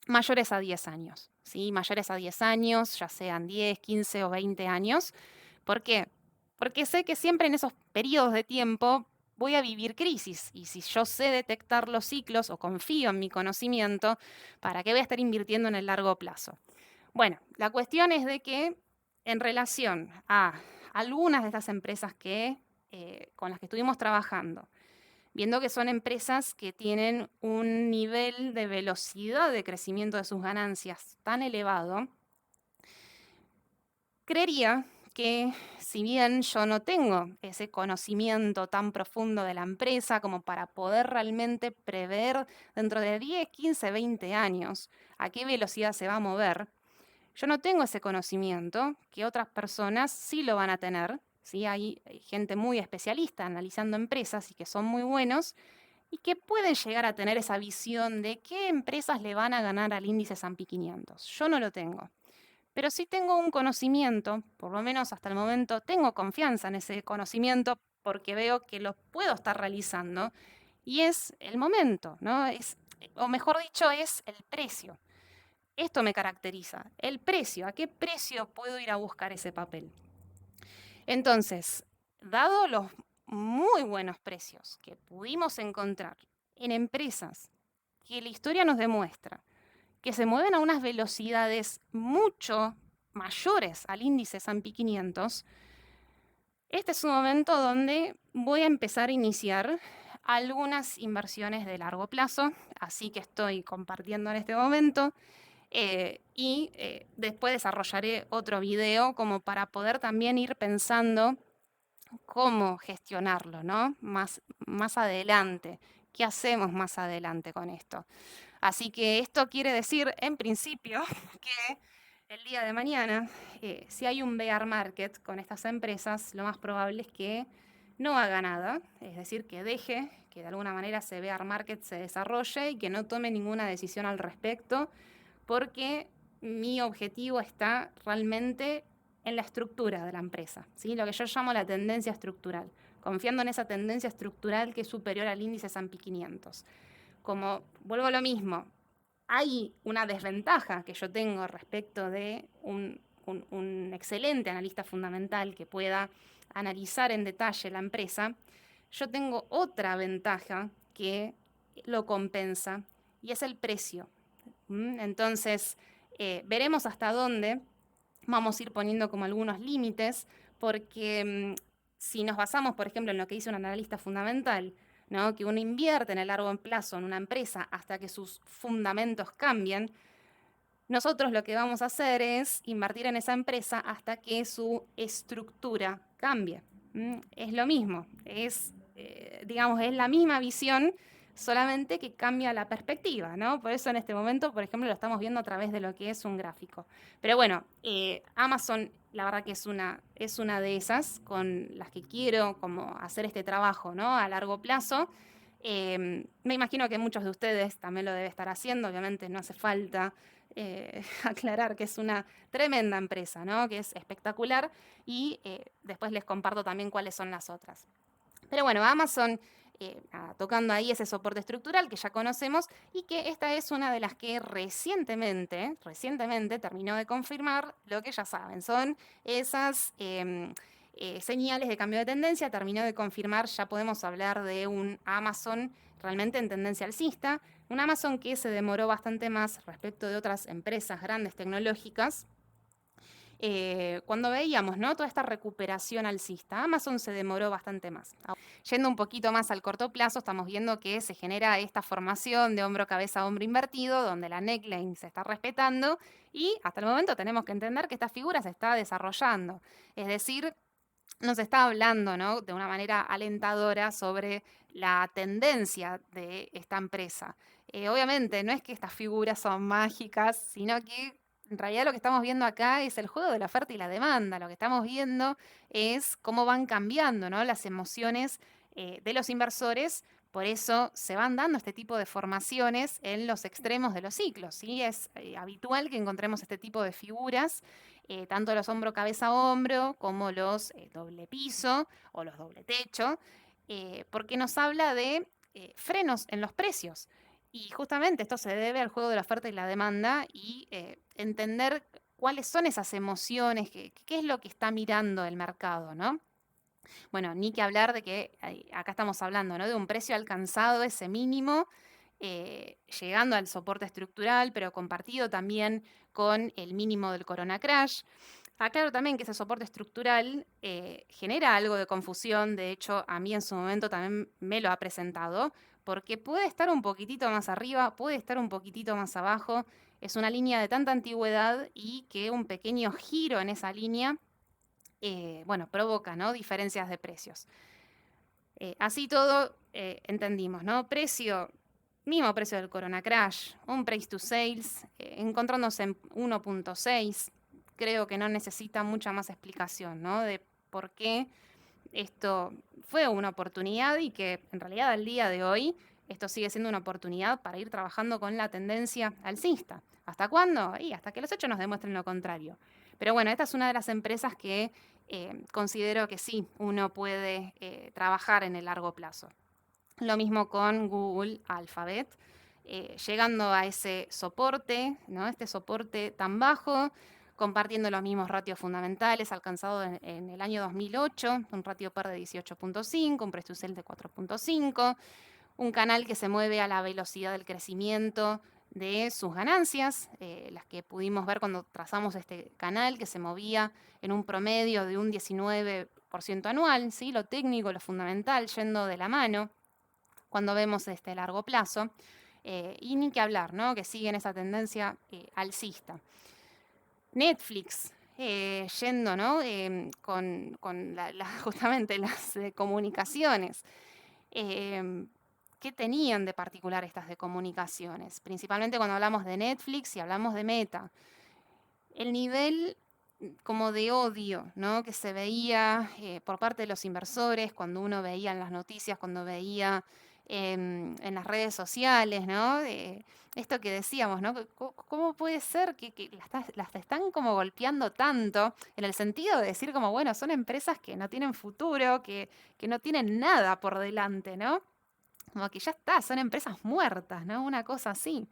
[SPEAKER 1] mayores a 10 años, ¿sí? Mayores a 10 años, ya sean 10, 15 o 20 años. ¿Por qué? Porque sé que siempre en esos periodos de tiempo voy a vivir crisis y si yo sé detectar los ciclos o confío en mi conocimiento, ¿para qué voy a estar invirtiendo en el largo plazo? Bueno, la cuestión es de que en relación a algunas de estas empresas con las que estuvimos trabajando, viendo que son empresas que tienen un nivel de velocidad de crecimiento de sus ganancias tan elevado, creería que si bien yo no tengo ese conocimiento tan profundo de la empresa como para poder realmente prever dentro de 10, 15, 20 años a qué velocidad se va a mover, yo no tengo ese conocimiento que otras personas sí lo van a tener. ¿Sí? Hay gente muy especialista analizando empresas y que son muy buenos y que pueden llegar a tener esa visión de qué empresas le van a ganar al índice S&P 500. Yo no lo tengo. Pero sí tengo un conocimiento, por lo menos hasta el momento tengo confianza en ese conocimiento porque veo que lo puedo estar realizando y es el momento, ¿no? O mejor dicho, es el precio. Esto me caracteriza, el precio, ¿a qué precio puedo ir a buscar ese papel? Entonces, dado los muy buenos precios que pudimos encontrar en empresas que la historia nos demuestra que se mueven a unas velocidades mucho mayores al índice S&P 500, este es un momento donde voy a empezar a iniciar algunas inversiones de largo plazo, así que estoy compartiendo en este momento y después desarrollaré otro video como para poder también ir pensando cómo gestionarlo, ¿no? Más adelante. ¿Qué hacemos más adelante con esto? Así que esto quiere decir, en principio, que el día de mañana, si hay un bear market con estas empresas, lo más probable es que no haga nada, es decir, que deje que de alguna manera ese bear market se desarrolle y que no tome ninguna decisión al respecto, porque mi objetivo está realmente en la estructura de la empresa, ¿sí? Lo que yo llamo la tendencia estructural, confiando en esa tendencia estructural que es superior al índice S&P 500. Como vuelvo a lo mismo, hay una desventaja que yo tengo respecto de un excelente analista fundamental que pueda analizar en detalle la empresa, yo tengo otra ventaja que lo compensa y es el precio. Entonces, veremos hasta dónde vamos a ir poniendo como algunos límites, porque si nos basamos, por ejemplo, en lo que dice un analista fundamental, ¿no? Que uno invierte en el largo plazo en una empresa hasta que sus fundamentos cambien, nosotros lo que vamos a hacer es invertir en esa empresa hasta que su estructura cambie. Es lo mismo, digamos, es la misma visión, solamente que cambia la perspectiva, ¿no? Por eso en este momento, por ejemplo, lo estamos viendo a través de lo que es un gráfico. Pero bueno, Amazon, la verdad que es una de esas con las que quiero como hacer este trabajo, ¿no? A largo plazo. Me imagino que muchos de ustedes también lo deben estar haciendo, obviamente no hace falta aclarar que es una tremenda empresa, ¿no? Que es espectacular y después les comparto también cuáles son las otras. Pero bueno, Amazon, tocando ahí ese soporte estructural que ya conocemos y que esta es una de las que recientemente terminó de confirmar lo que ya saben, son esas señales de cambio de tendencia, terminó de confirmar, ya podemos hablar de un Amazon realmente en tendencia alcista, un Amazon que se demoró bastante más respecto de otras empresas grandes tecnológicas, cuando veíamos, ¿no? Toda esta recuperación alcista. Amazon se demoró bastante más. Yendo un poquito más al corto plazo, estamos viendo que se genera esta formación de hombro, cabeza, hombro invertido, donde la neckline se está respetando y hasta el momento tenemos que entender que esta figura se está desarrollando. Es decir, nos está hablando, ¿no? De una manera alentadora sobre la tendencia de esta empresa. Obviamente no es que estas figuras son mágicas, sino que en realidad lo que estamos viendo acá es el juego de la oferta y la demanda. Lo que estamos viendo es cómo van cambiando, ¿no? Las emociones de los inversores. Por eso se van dando este tipo de formaciones en los extremos de los ciclos, ¿sí? Es habitual que encontremos este tipo de figuras, tanto los hombro, cabeza, hombro, como los doble piso o los doble techo. porque nos habla de frenos en los precios. Y justamente esto se debe al juego de la oferta y la demanda y entender cuáles son esas emociones, qué es lo que está mirando el mercado, ¿no? Bueno, ni que hablar de que acá estamos hablando, ¿no? De un precio alcanzado, ese mínimo, llegando al soporte estructural, pero compartido también con el mínimo del Corona Crash. Aclaro también que ese soporte estructural genera algo de confusión, de hecho a mí en su momento también me lo ha presentado, porque puede estar un poquitito más arriba, puede estar un poquitito más abajo, es una línea de tanta antigüedad y que un pequeño giro en esa línea, bueno, provoca, ¿no? Diferencias de precios. Así todo, entendimos, ¿no? Precio, mismo precio del Corona Crash, un price to sales, encontrándose en 1.6. Creo que no necesita mucha más explicación, ¿no? De por qué esto fue una oportunidad y que en realidad al día de hoy esto sigue siendo una oportunidad para ir trabajando con la tendencia alcista. ¿Hasta cuándo? Y hasta que los hechos nos demuestren lo contrario. Pero bueno, esta es una de las empresas que considero que sí, uno puede trabajar en el largo plazo. Lo mismo con Google Alphabet, llegando a ese soporte, ¿no? Este soporte tan bajo, compartiendo los mismos ratios fundamentales alcanzados en el año 2008, un ratio PER de 18.5, un price to sales de 4.5, un canal que se mueve a la velocidad del crecimiento de sus ganancias, las que pudimos ver cuando trazamos este canal, que se movía en un promedio de un 19% anual, ¿sí? Lo técnico, lo fundamental, yendo de la mano cuando vemos este largo plazo. Y ni que hablar, ¿no? Que siguen esa tendencia alcista. Netflix, yendo, ¿no? Con justamente las comunicaciones. ¿Qué tenían de particular estas de comunicaciones? Principalmente cuando hablamos de Netflix y hablamos de Meta. El nivel como de odio, ¿no? Que se veía por parte de los inversores cuando uno veía en las noticias, cuando veía en las redes sociales, ¿no? Esto que decíamos, ¿no? ¿Cómo puede ser que las están como golpeando tanto? En el sentido de decir como, bueno, son empresas que no tienen futuro, que no tienen nada por delante, ¿no? Como que ya está, son empresas muertas, ¿no? Una cosa así.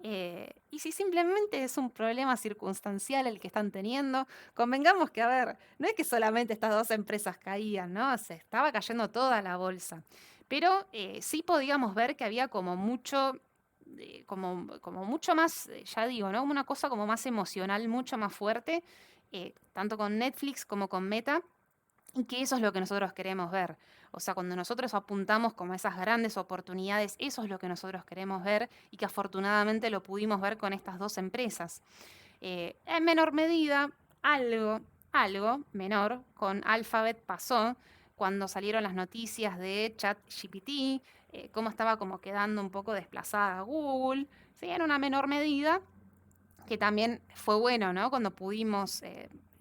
[SPEAKER 1] Y si simplemente es un problema circunstancial el que están teniendo, convengamos que, a ver, no es que solamente estas dos empresas caían, ¿no? Se estaba cayendo toda la bolsa. Pero sí podíamos ver que había como mucho, como mucho más, ya digo, ¿no? Una cosa como más emocional, mucho más fuerte, tanto con Netflix como con Meta. Y que eso es lo que nosotros queremos ver. O sea, cuando nosotros apuntamos como a esas grandes oportunidades, eso es lo que nosotros queremos ver y que afortunadamente lo pudimos ver con estas dos empresas. En menor medida, algo menor con Alphabet pasó cuando salieron las noticias de ChatGPT, cómo estaba como quedando un poco desplazada Google, ¿sí? En una menor medida, que también fue bueno, ¿no? Cuando pudimos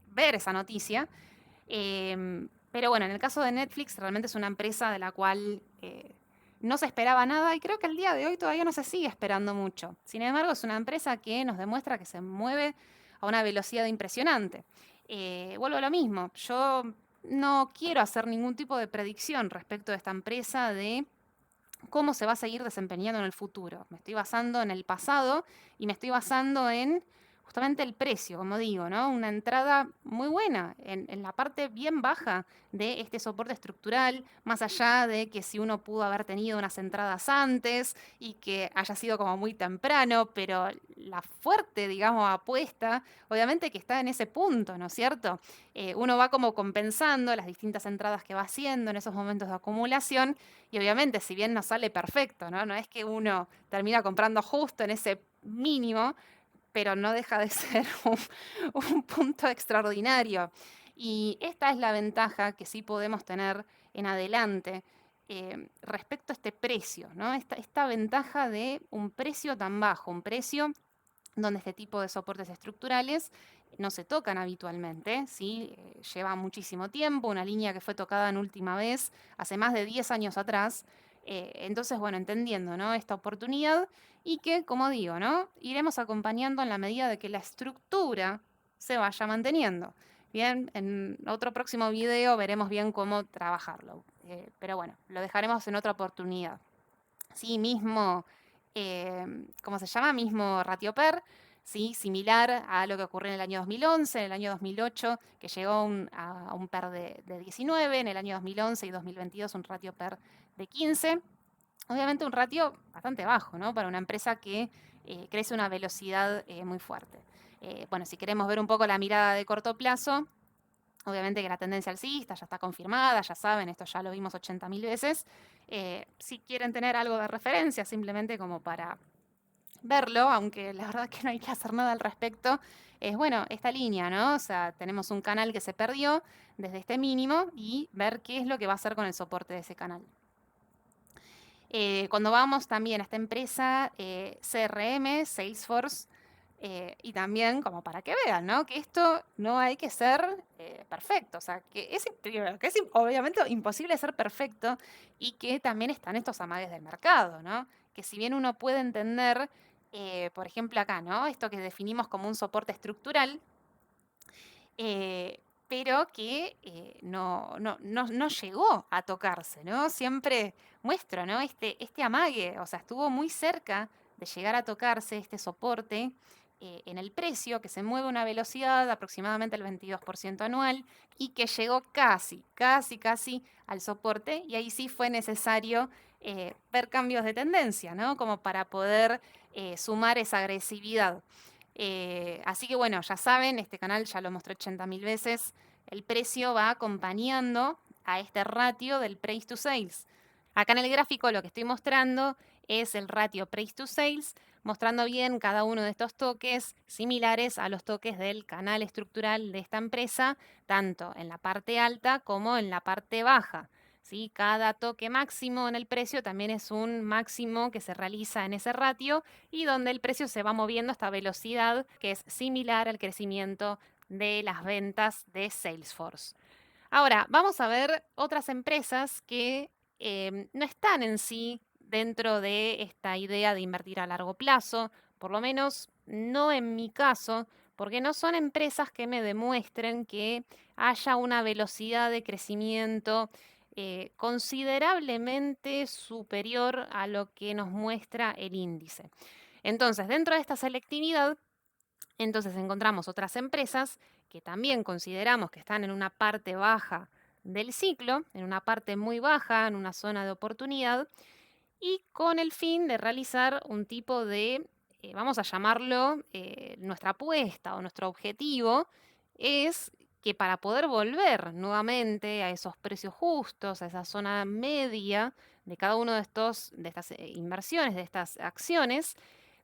[SPEAKER 1] ver esa noticia. Pero bueno, en el caso de Netflix, realmente es una empresa de la cual no se esperaba nada y creo que al día de hoy todavía no se sigue esperando mucho. Sin embargo, es una empresa que nos demuestra que se mueve a una velocidad impresionante. Vuelvo a lo mismo, yo no quiero hacer ningún tipo de predicción respecto de esta empresa de cómo se va a seguir desempeñando en el futuro. Me estoy basando en el pasado y me estoy basando en justamente el precio, como digo, ¿no? Una entrada muy buena en la parte bien baja de este soporte estructural, más allá de que si uno pudo haber tenido unas entradas antes y que haya sido como muy temprano, pero la fuerte, digamos, apuesta, obviamente que está en ese punto, ¿no es cierto? Uno va como compensando las distintas entradas que va haciendo en esos momentos de acumulación y obviamente, si bien no sale perfecto, ¿no? No es que uno termina comprando justo en ese mínimo, pero no deja de ser un punto extraordinario. Y esta es la ventaja que sí podemos tener en adelante respecto a este precio, ¿no? Esta ventaja de un precio tan bajo, un precio donde este tipo de soportes estructurales no se tocan habitualmente, ¿sí? Lleva muchísimo tiempo, una línea que fue tocada en última vez hace más de 10 años atrás. Entonces, bueno, entendiendo, ¿no? Esta oportunidad y que, como digo, ¿no? Iremos acompañando en la medida de que la estructura se vaya manteniendo. Bien, en otro próximo video veremos bien cómo trabajarlo. Pero bueno, lo dejaremos en otra oportunidad. Sí, mismo, ¿cómo se llama? Mismo ratio PER, ¿sí? Similar a lo que ocurrió en el año 2011, en el año 2008, que llegó a un PER de 19, en el año 2011 y 2022 un ratio PER de 15. Obviamente un ratio bastante bajo, ¿no? Para una empresa que crece a una velocidad muy fuerte. Bueno, si queremos ver un poco la mirada de corto plazo, obviamente que la tendencia alcista ya está confirmada, ya saben, esto ya lo vimos 80.000 veces. Si quieren tener algo de referencia, simplemente como para verlo, aunque la verdad que no hay que hacer nada al respecto, es bueno, esta línea, ¿no? O sea, tenemos un canal que se perdió desde este mínimo y ver qué es lo que va a hacer con el soporte de ese canal. Cuando vamos también a esta empresa, CRM, Salesforce, y también como para que vean, ¿no? Que esto no hay que ser perfecto, o sea, primero, que es obviamente imposible ser perfecto y que también están estos amagues del mercado, ¿no? Que si bien uno puede entender, por ejemplo acá, ¿no? Esto que definimos como un soporte estructural, pero que no llegó a tocarse, ¿no? Siempre muestro, ¿no? Este amague, o sea, estuvo muy cerca de llegar a tocarse este soporte en el precio, que se mueve a una velocidad de aproximadamente el 22% anual y que llegó casi al soporte, y ahí sí fue necesario ver cambios de tendencia, ¿no? Como para poder sumar esa agresividad. Así que bueno, ya saben, este canal ya lo mostré 80.000 veces, el precio va acompañando a este ratio del price to sales. Acá en el gráfico lo que estoy mostrando es el ratio price to sales, mostrando bien cada uno de estos toques similares a los toques del canal estructural de esta empresa, tanto en la parte alta como en la parte baja. ¿Sí? Cada toque máximo en el precio también es un máximo que se realiza en ese ratio y donde el precio se va moviendo a esta velocidad que es similar al crecimiento de las ventas de Salesforce. Ahora, vamos a ver otras empresas que no están en sí dentro de esta idea de invertir a largo plazo, por lo menos no en mi caso, porque no son empresas que me demuestren que haya una velocidad de crecimiento considerablemente superior a lo que nos muestra el índice. Entonces, dentro de esta selectividad, entonces encontramos otras empresas que también consideramos que están en una parte baja del ciclo, en una parte muy baja, en una zona de oportunidad, y con el fin de realizar un tipo de, vamos a llamarlo, nuestra apuesta o nuestro objetivo es que para poder volver nuevamente a esos precios justos, a esa zona media de cada uno de estas inversiones, de estas acciones,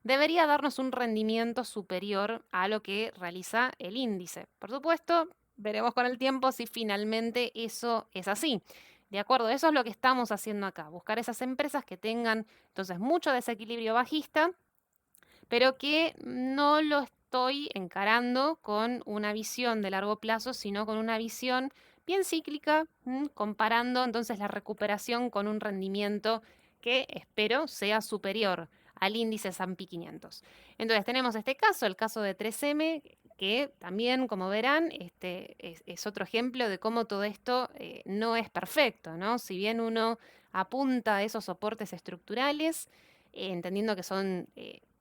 [SPEAKER 1] debería darnos un rendimiento superior a lo que realiza el índice. Por supuesto, veremos con el tiempo si finalmente eso es así. De acuerdo, eso es lo que estamos haciendo acá, buscar esas empresas que tengan entonces mucho desequilibrio bajista, pero que no lo estoy encarando con una visión de largo plazo, sino con una visión bien cíclica, comparando entonces la recuperación con un rendimiento que espero sea superior al índice S&P 500. Entonces tenemos este caso, el caso de 3M, que también, como verán, es otro ejemplo de cómo todo esto no es perfecto, ¿no? Si bien uno apunta a esos soportes estructurales, entendiendo que son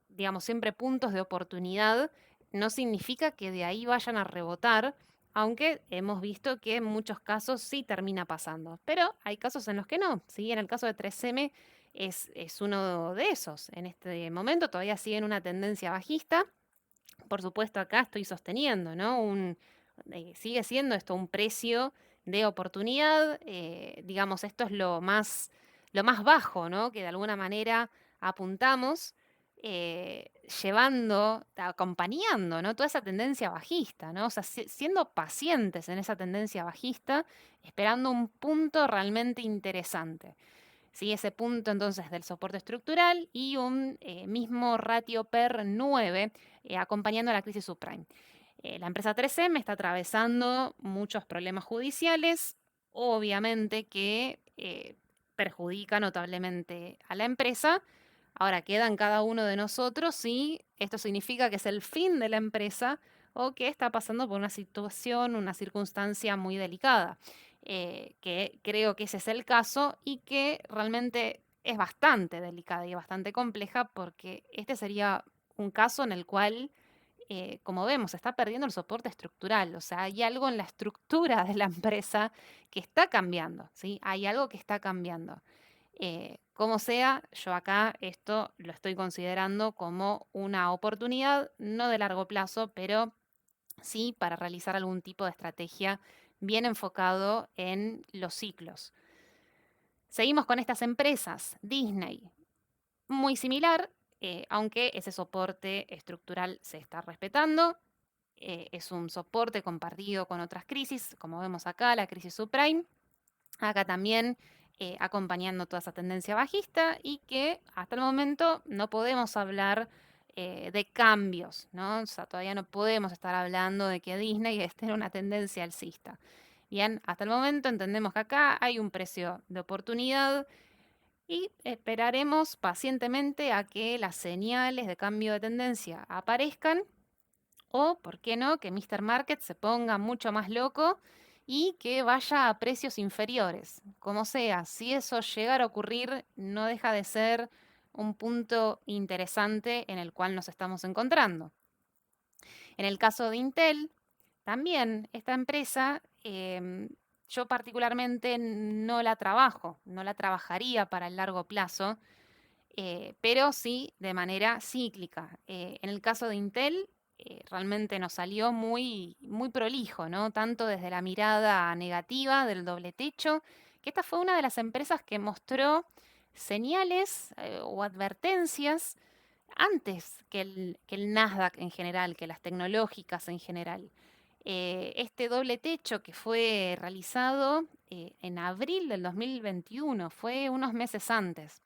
[SPEAKER 1] digamos, siempre puntos de oportunidad, no significa que de ahí vayan a rebotar, aunque hemos visto que en muchos casos sí termina pasando. Pero hay casos en los que no. ¿Sí? En el caso de 3M es uno de esos. En este momento todavía sigue en una tendencia bajista. Por supuesto, acá estoy sosteniendo, ¿no? Sigue siendo esto un precio de oportunidad. Digamos, esto es lo más bajo, ¿no? Que de alguna manera apuntamos, llevando, acompañando, ¿no? Toda esa tendencia bajista, ¿no? O sea, siendo pacientes en esa tendencia bajista, esperando un punto realmente interesante. ¿Sí? Ese punto entonces del soporte estructural y un mismo ratio PER 9 acompañando a la crisis subprime. La empresa 3M está atravesando muchos problemas judiciales, obviamente que perjudica notablemente a la empresa. Ahora queda en cada uno de nosotros si esto significa que es el fin de la empresa o que está pasando por una situación, una circunstancia muy delicada, que creo que ese es el caso y que realmente es bastante delicada y bastante compleja porque este sería un caso en el cual, como vemos, está perdiendo el soporte estructural, o sea, hay algo en la estructura de la empresa que está cambiando, ¿sí? Hay algo que está cambiando. Como sea, yo acá esto lo estoy considerando como una oportunidad, no de largo plazo, pero sí para realizar algún tipo de estrategia bien enfocado en los ciclos. Seguimos con estas empresas. Disney, muy similar, aunque ese soporte estructural se está respetando. Es un soporte compartido con otras crisis, como vemos acá, la crisis subprime. Acá también acompañando toda esa tendencia bajista y que hasta el momento no podemos hablar de cambios, ¿no? O sea, todavía no podemos estar hablando de que Disney esté en una tendencia alcista. Bien, hasta el momento entendemos que acá hay un precio de oportunidad y esperaremos pacientemente a que las señales de cambio de tendencia aparezcan o, ¿por qué no?, que Mr. Market se ponga mucho más loco y que vaya a precios inferiores. Como sea, si eso llegara a ocurrir, no deja de ser un punto interesante en el cual nos estamos encontrando. En el caso de Intel, también esta empresa, yo particularmente no la trabajo, no la trabajaría para el largo plazo, pero sí de manera cíclica. En el caso de Intel, realmente nos salió muy prolijo, ¿no? Tanto desde la mirada negativa del doble techo, que esta fue una de las empresas que mostró señales o advertencias antes que el Nasdaq en general, que las tecnológicas en general. Este doble techo que fue realizado en abril del 2021, fue unos meses antes.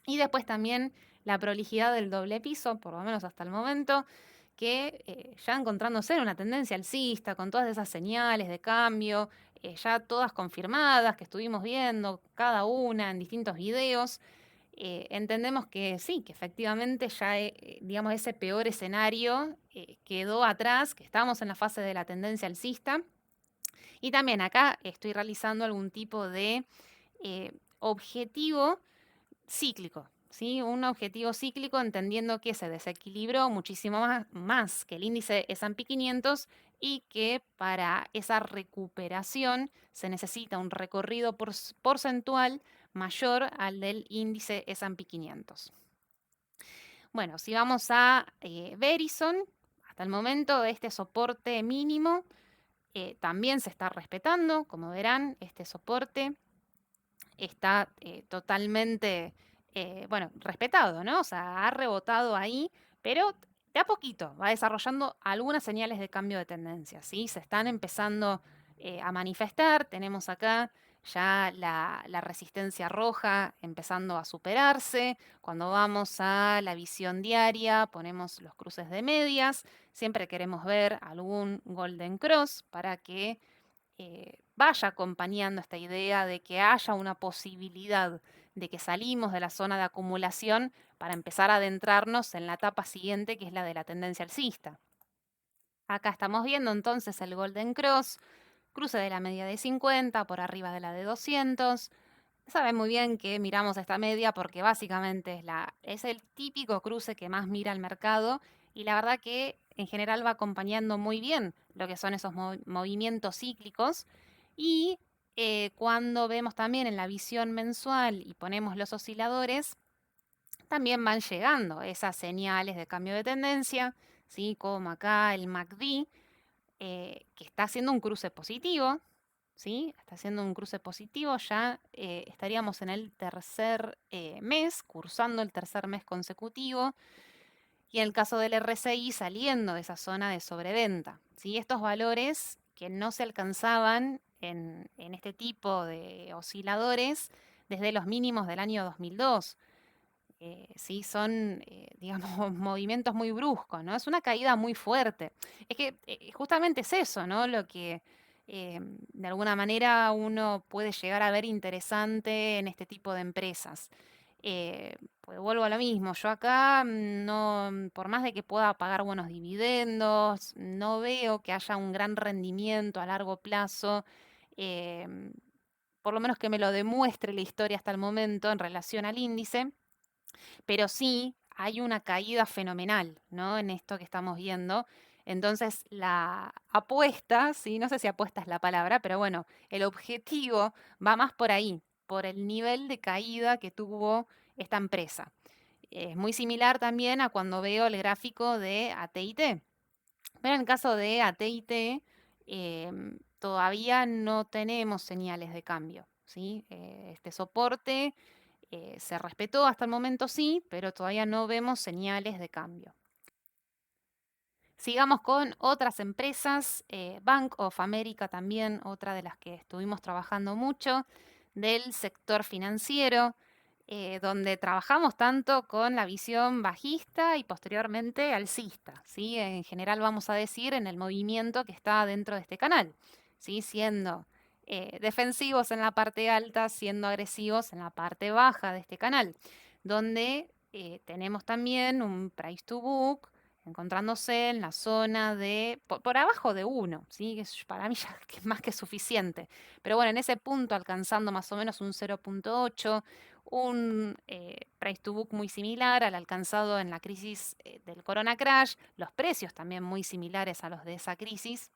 [SPEAKER 1] Y después también la prolijidad del doble piso, por lo menos hasta el momento, que ya encontrándose en una tendencia alcista, con todas esas señales de cambio, ya todas confirmadas, que estuvimos viendo cada una en distintos videos, entendemos que sí, que efectivamente ya, digamos, ese peor escenario quedó atrás, que estamos en la fase de la tendencia alcista. Y también acá estoy realizando algún tipo de objetivo cíclico, ¿sí? Un objetivo cíclico entendiendo que se desequilibró muchísimo más que el índice S&P 500 y que para esa recuperación se necesita un recorrido porcentual mayor al del índice S&P 500. Bueno, si vamos a Verizon, hasta el momento este soporte mínimo también se está respetando, como verán, este soporte está totalmente, bueno, respetado, ¿no? O sea, ha rebotado ahí, pero de a poquito va desarrollando algunas señales de cambio de tendencia, ¿sí? Se están empezando a manifestar. Tenemos acá ya la resistencia roja empezando a superarse. Cuando vamos a la visión diaria, ponemos los cruces de medias. Siempre queremos ver algún golden cross para que vaya acompañando esta idea de que haya una posibilidad de que salimos de la zona de acumulación para empezar a adentrarnos en la etapa siguiente, que es la de la tendencia alcista. Acá estamos viendo entonces el Golden Cross, cruce de la media de 50 por arriba de la de 200. Saben muy bien que miramos esta media porque básicamente es el típico cruce que más mira el mercado y la verdad que en general va acompañando muy bien lo que son esos movimientos cíclicos. Y cuando vemos también en la visión mensual y ponemos los osciladores, también van llegando esas señales de cambio de tendencia, ¿sí? Como acá el MACD, que está haciendo un cruce positivo, ¿sí? Está haciendo un cruce positivo, ya estaríamos en el tercer mes, cursando el tercer mes consecutivo, y en el caso del RSI saliendo de esa zona de sobreventa, ¿sí? Estos valores que no se alcanzaban en este tipo de osciladores desde los mínimos del año 2002. Sí, son, digamos, movimientos muy bruscos, ¿no? Es una caída muy fuerte. Es que justamente es eso, ¿no? Lo que de alguna manera uno puede llegar a ver interesante en este tipo de empresas. Pues vuelvo a lo mismo, yo acá no, por más de que pueda pagar buenos dividendos, no veo que haya un gran rendimiento a largo plazo, em, por lo menos que me lo demuestre la historia hasta el momento en relación al índice, pero sí hay una caída fenomenal, ¿no? En esto que estamos viendo. Entonces, la apuesta, sí, no sé si apuesta es la palabra, pero bueno, el objetivo va más por ahí, por el nivel de caída que tuvo esta empresa. Es muy similar también a cuando veo el gráfico de AT&T. Pero en el caso de AT&T, todavía no tenemos señales de cambio, ¿sí? Este soporte se respetó hasta el momento, sí, pero todavía no vemos señales de cambio. Sigamos con otras empresas, Bank of America también, otra de las que estuvimos trabajando mucho, del sector financiero, donde trabajamos tanto con la visión bajista y posteriormente alcista, ¿sí? En general vamos a decir en el movimiento que está dentro de este canal, ¿sí? Siendo defensivos en la parte alta, siendo agresivos en la parte baja de este canal, donde tenemos también un price to book, encontrándose en la zona de, por abajo de 1, ¿sí? Que para mí ya es más que suficiente. Pero bueno, en ese punto alcanzando más o menos un 0,8, un price to book muy similar al alcanzado en la crisis del Corona Crash, los precios también muy similares a los de esa crisis.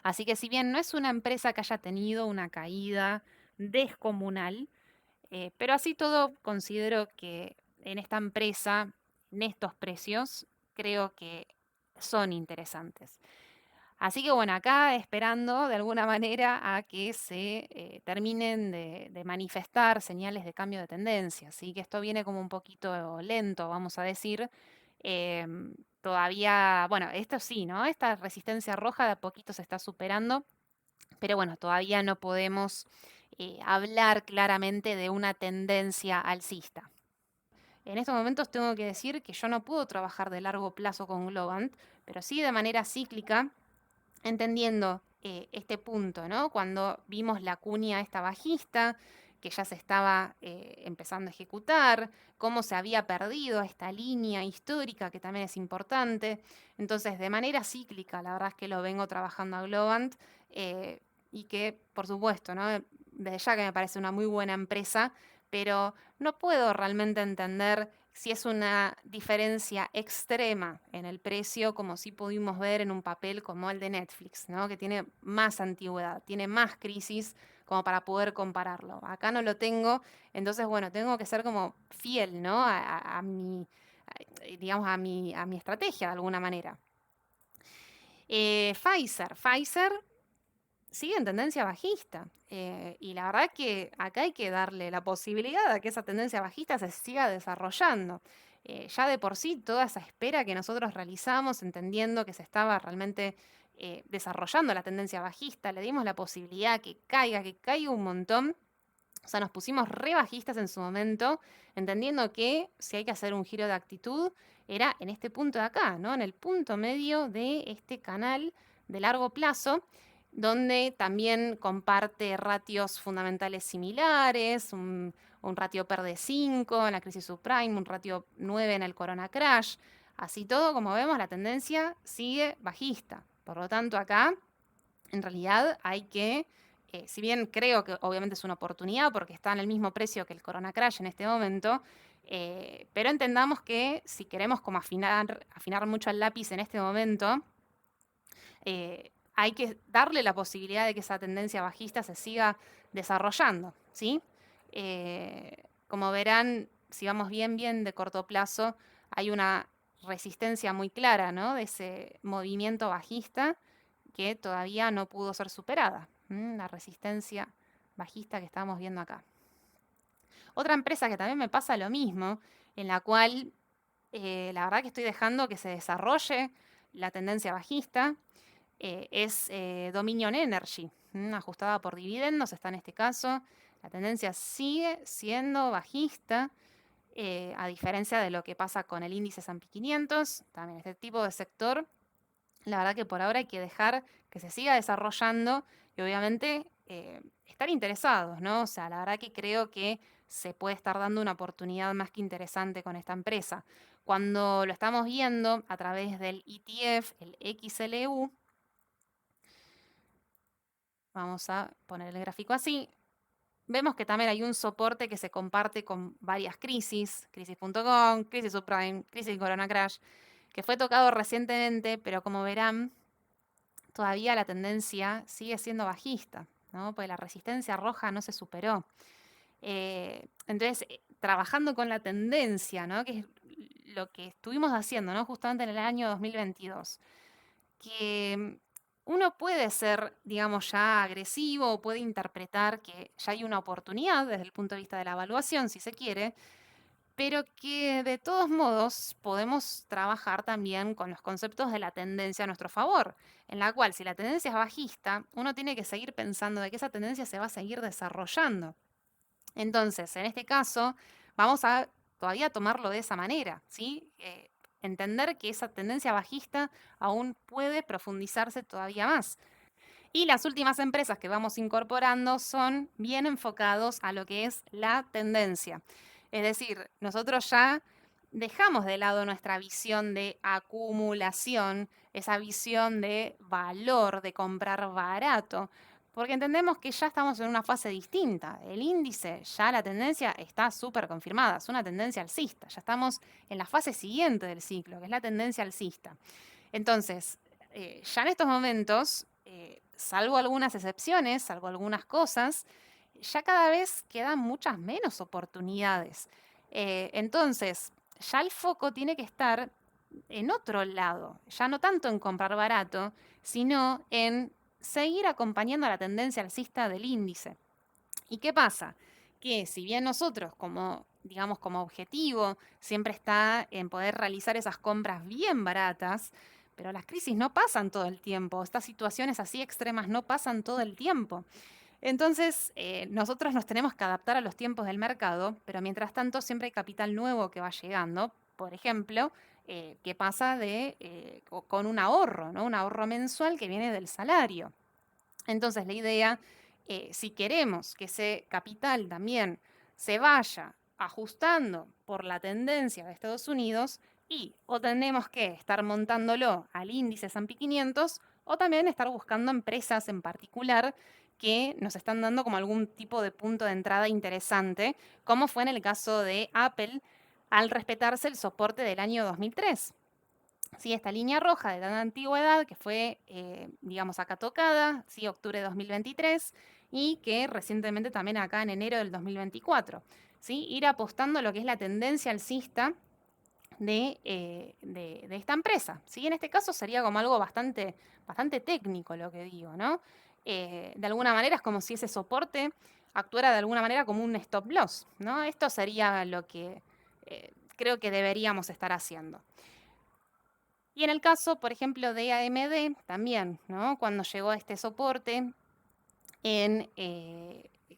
[SPEAKER 1] Así que si bien no es una empresa que haya tenido una caída descomunal, pero así todo considero que en esta empresa, en estos precios, creo que son interesantes. Así que bueno, acá esperando de alguna manera a que se terminen de manifestar señales de cambio de tendencia. Así que esto viene como un poquito lento, vamos a decir. Todavía, bueno, esto sí, ¿no? Esta resistencia roja de a poquito se está superando, pero bueno, todavía no podemos hablar claramente de una tendencia alcista. En estos momentos tengo que decir que yo no puedo trabajar de largo plazo con Globant, pero sí de manera cíclica, entendiendo este punto, ¿no? Cuando vimos la cuña esta bajista, que ya se estaba empezando a ejecutar, cómo se había perdido esta línea histórica, que también es importante. Entonces, de manera cíclica, la verdad es que lo vengo trabajando a Globant y que, por supuesto, ¿no? Desde ya que me parece una muy buena empresa, pero no puedo realmente entender si es una diferencia extrema en el precio, como si pudimos ver en un papel como el de Netflix, ¿no? Que tiene más antigüedad, tiene más crisis como para poder compararlo. Acá no lo tengo, entonces, bueno, tengo que ser como fiel, ¿no? A mi, digamos, a mi estrategia de alguna manera. Pfizer sigue en tendencia bajista. Y la verdad que acá hay que darle la posibilidad a que esa tendencia bajista se siga desarrollando. Ya de por sí, toda esa espera que nosotros realizamos, entendiendo que se estaba realmente desarrollando la tendencia bajista, le dimos la posibilidad que caiga un montón. O sea, nos pusimos re bajistas en su momento, entendiendo que si hay que hacer un giro de actitud, era en este punto de acá, ¿no? En el punto medio de este canal de largo plazo, donde también comparte ratios fundamentales similares, un ratio PER de 5 en la crisis subprime, un ratio 9 en el Corona Crash. Así todo, como vemos, la tendencia sigue bajista. Por lo tanto, acá en realidad hay que, si bien creo que obviamente es una oportunidad porque está en el mismo precio que el Corona Crash en este momento, pero entendamos que si queremos como afinar mucho el lápiz en este momento, hay que darle la posibilidad de que esa tendencia bajista se siga desarrollando, ¿sí? Como verán, si vamos bien de corto plazo, hay una resistencia muy clara, ¿no? De ese movimiento bajista que todavía no pudo ser superada. La resistencia bajista que estamos viendo acá. Otra empresa que también me pasa lo mismo, en la cual la verdad que estoy dejando que se desarrolle la tendencia bajista, es Dominion Energy, ajustada por dividendos, está en este caso. La tendencia sigue siendo bajista, a diferencia de lo que pasa con el índice S&P 500. También este tipo de sector, la verdad que por ahora hay que dejar que se siga desarrollando y obviamente estar interesados, ¿no? O sea, la verdad que creo que se puede estar dando una oportunidad más que interesante con esta empresa. Cuando lo estamos viendo a través del ETF, el XLU, vamos a poner el gráfico así, vemos que también hay un soporte que se comparte con varias crisis, crisis.com, crisis subprime, crisis corona crash, que fue tocado recientemente, pero como verán, todavía la tendencia sigue siendo bajista, ¿no? Porque la resistencia roja no se superó. Entonces, trabajando con la tendencia, ¿no? Que es lo que estuvimos haciendo, ¿no? Justamente en el año 2022, que uno puede ser, digamos, ya agresivo o puede interpretar que ya hay una oportunidad desde el punto de vista de la evaluación, si se quiere, pero que de todos modos podemos trabajar también con los conceptos de la tendencia a nuestro favor, en la cual si la tendencia es bajista, uno tiene que seguir pensando de que esa tendencia se va a seguir desarrollando. Entonces, en este caso, vamos a todavía tomarlo de esa manera, ¿sí? Entender que esa tendencia bajista aún puede profundizarse todavía más. Y las últimas empresas que vamos incorporando son bien enfocados a lo que es la tendencia. Es decir, nosotros ya dejamos de lado nuestra visión de acumulación, esa visión de valor, de comprar barato, porque entendemos que ya estamos en una fase distinta. El índice, ya la tendencia está súper confirmada, es una tendencia alcista. Ya estamos en la fase siguiente del ciclo, que es la tendencia alcista. Entonces, ya en estos momentos, salvo algunas excepciones, salvo algunas cosas, ya cada vez quedan muchas menos oportunidades. Entonces, ya el foco tiene que estar en otro lado, ya no tanto en comprar barato, sino en seguir acompañando a la tendencia alcista del índice. ¿Y qué pasa? Que si bien nosotros como, digamos, como objetivo siempre está en poder realizar esas compras bien baratas, pero las crisis no pasan todo el tiempo, estas situaciones así extremas no pasan todo el tiempo. Entonces, nosotros nos tenemos que adaptar a los tiempos del mercado, pero mientras tanto siempre hay capital nuevo que va llegando. Por ejemplo, ¿qué pasa con un ahorro, ¿no? Un ahorro mensual que viene del salario? Entonces, la idea, si queremos que ese capital también se vaya ajustando por la tendencia de Estados Unidos, y o tenemos que estar montándolo al índice S&P 500 o también estar buscando empresas en particular que nos están dando como algún tipo de punto de entrada interesante, como fue en el caso de Apple al respetarse el soporte del año 2003. Sí, esta línea roja de tan antigüedad que fue, digamos, acá tocada, sí, octubre de 2023, y que recientemente también acá en enero del 2024. ¿Sí? Ir apostando a lo que es la tendencia alcista de esta empresa. ¿Sí? En este caso sería como algo bastante, bastante técnico lo que digo, ¿no? De alguna manera es como si ese soporte actuara de alguna manera como un stop loss, ¿no? Esto sería lo que creo que deberíamos estar haciendo. Y en el caso, por ejemplo, de AMD, también, ¿no? Cuando llegó a este soporte, en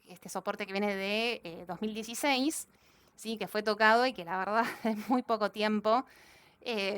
[SPEAKER 1] este soporte que viene de 2016, ¿sí? Que fue tocado y que la verdad en muy poco tiempo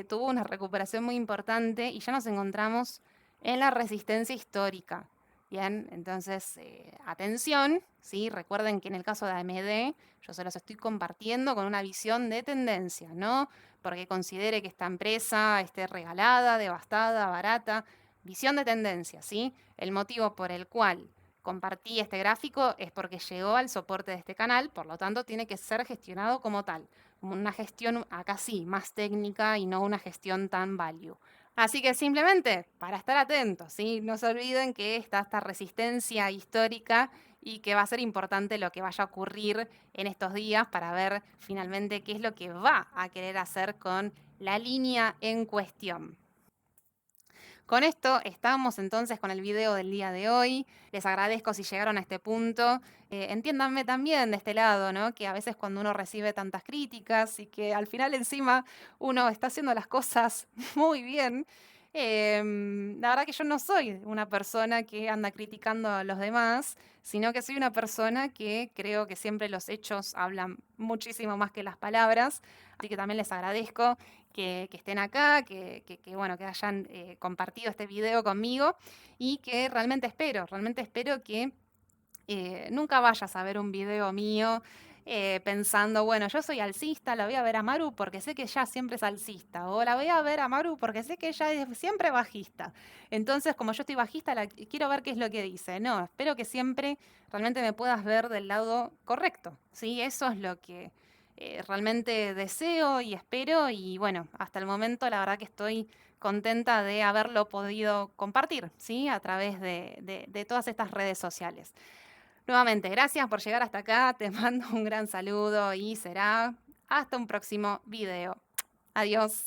[SPEAKER 1] tuvo una recuperación muy importante y ya nos encontramos en la resistencia histórica. Bien, entonces, atención, ¿sí? Recuerden que en el caso de AMD, yo se los estoy compartiendo con una visión de tendencia, ¿no? Porque considere que esta empresa esté regalada, devastada, barata. Visión de tendencia, ¿sí? El motivo por el cual compartí este gráfico es porque llegó al soporte de este canal, por lo tanto tiene que ser gestionado como tal. Una gestión acá sí, más técnica y no una gestión tan value. Así que simplemente para estar atentos, ¿sí? No se olviden que está esta resistencia histórica y que va a ser importante lo que vaya a ocurrir en estos días para ver finalmente qué es lo que va a querer hacer con la línea en cuestión. Con esto estamos entonces con el video del día de hoy. Les agradezco si llegaron a este punto. Entiéndanme también de este lado, ¿no? Que a veces cuando uno recibe tantas críticas y que al final encima uno está haciendo las cosas muy bien, la verdad que yo no soy una persona que anda criticando a los demás, sino que soy una persona que creo que siempre los hechos hablan muchísimo más que las palabras. Así que también les agradezco que estén acá, bueno, que hayan compartido este video conmigo y que realmente espero que Nunca vayas a ver un video mío pensando, bueno, yo soy alcista, la voy a ver a Maru porque sé que ella siempre es alcista, o la voy a ver a Maru porque sé que ella es siempre bajista. Entonces, como yo estoy bajista, quiero ver qué es lo que dice. No, espero que siempre realmente me puedas ver del lado correcto, ¿sí? Eso es lo que realmente deseo y espero, y bueno, hasta el momento la verdad que estoy contenta de haberlo podido compartir, ¿sí? A través de todas estas redes sociales. Nuevamente, gracias por llegar hasta acá, te mando un gran saludo y será hasta un próximo video. Adiós.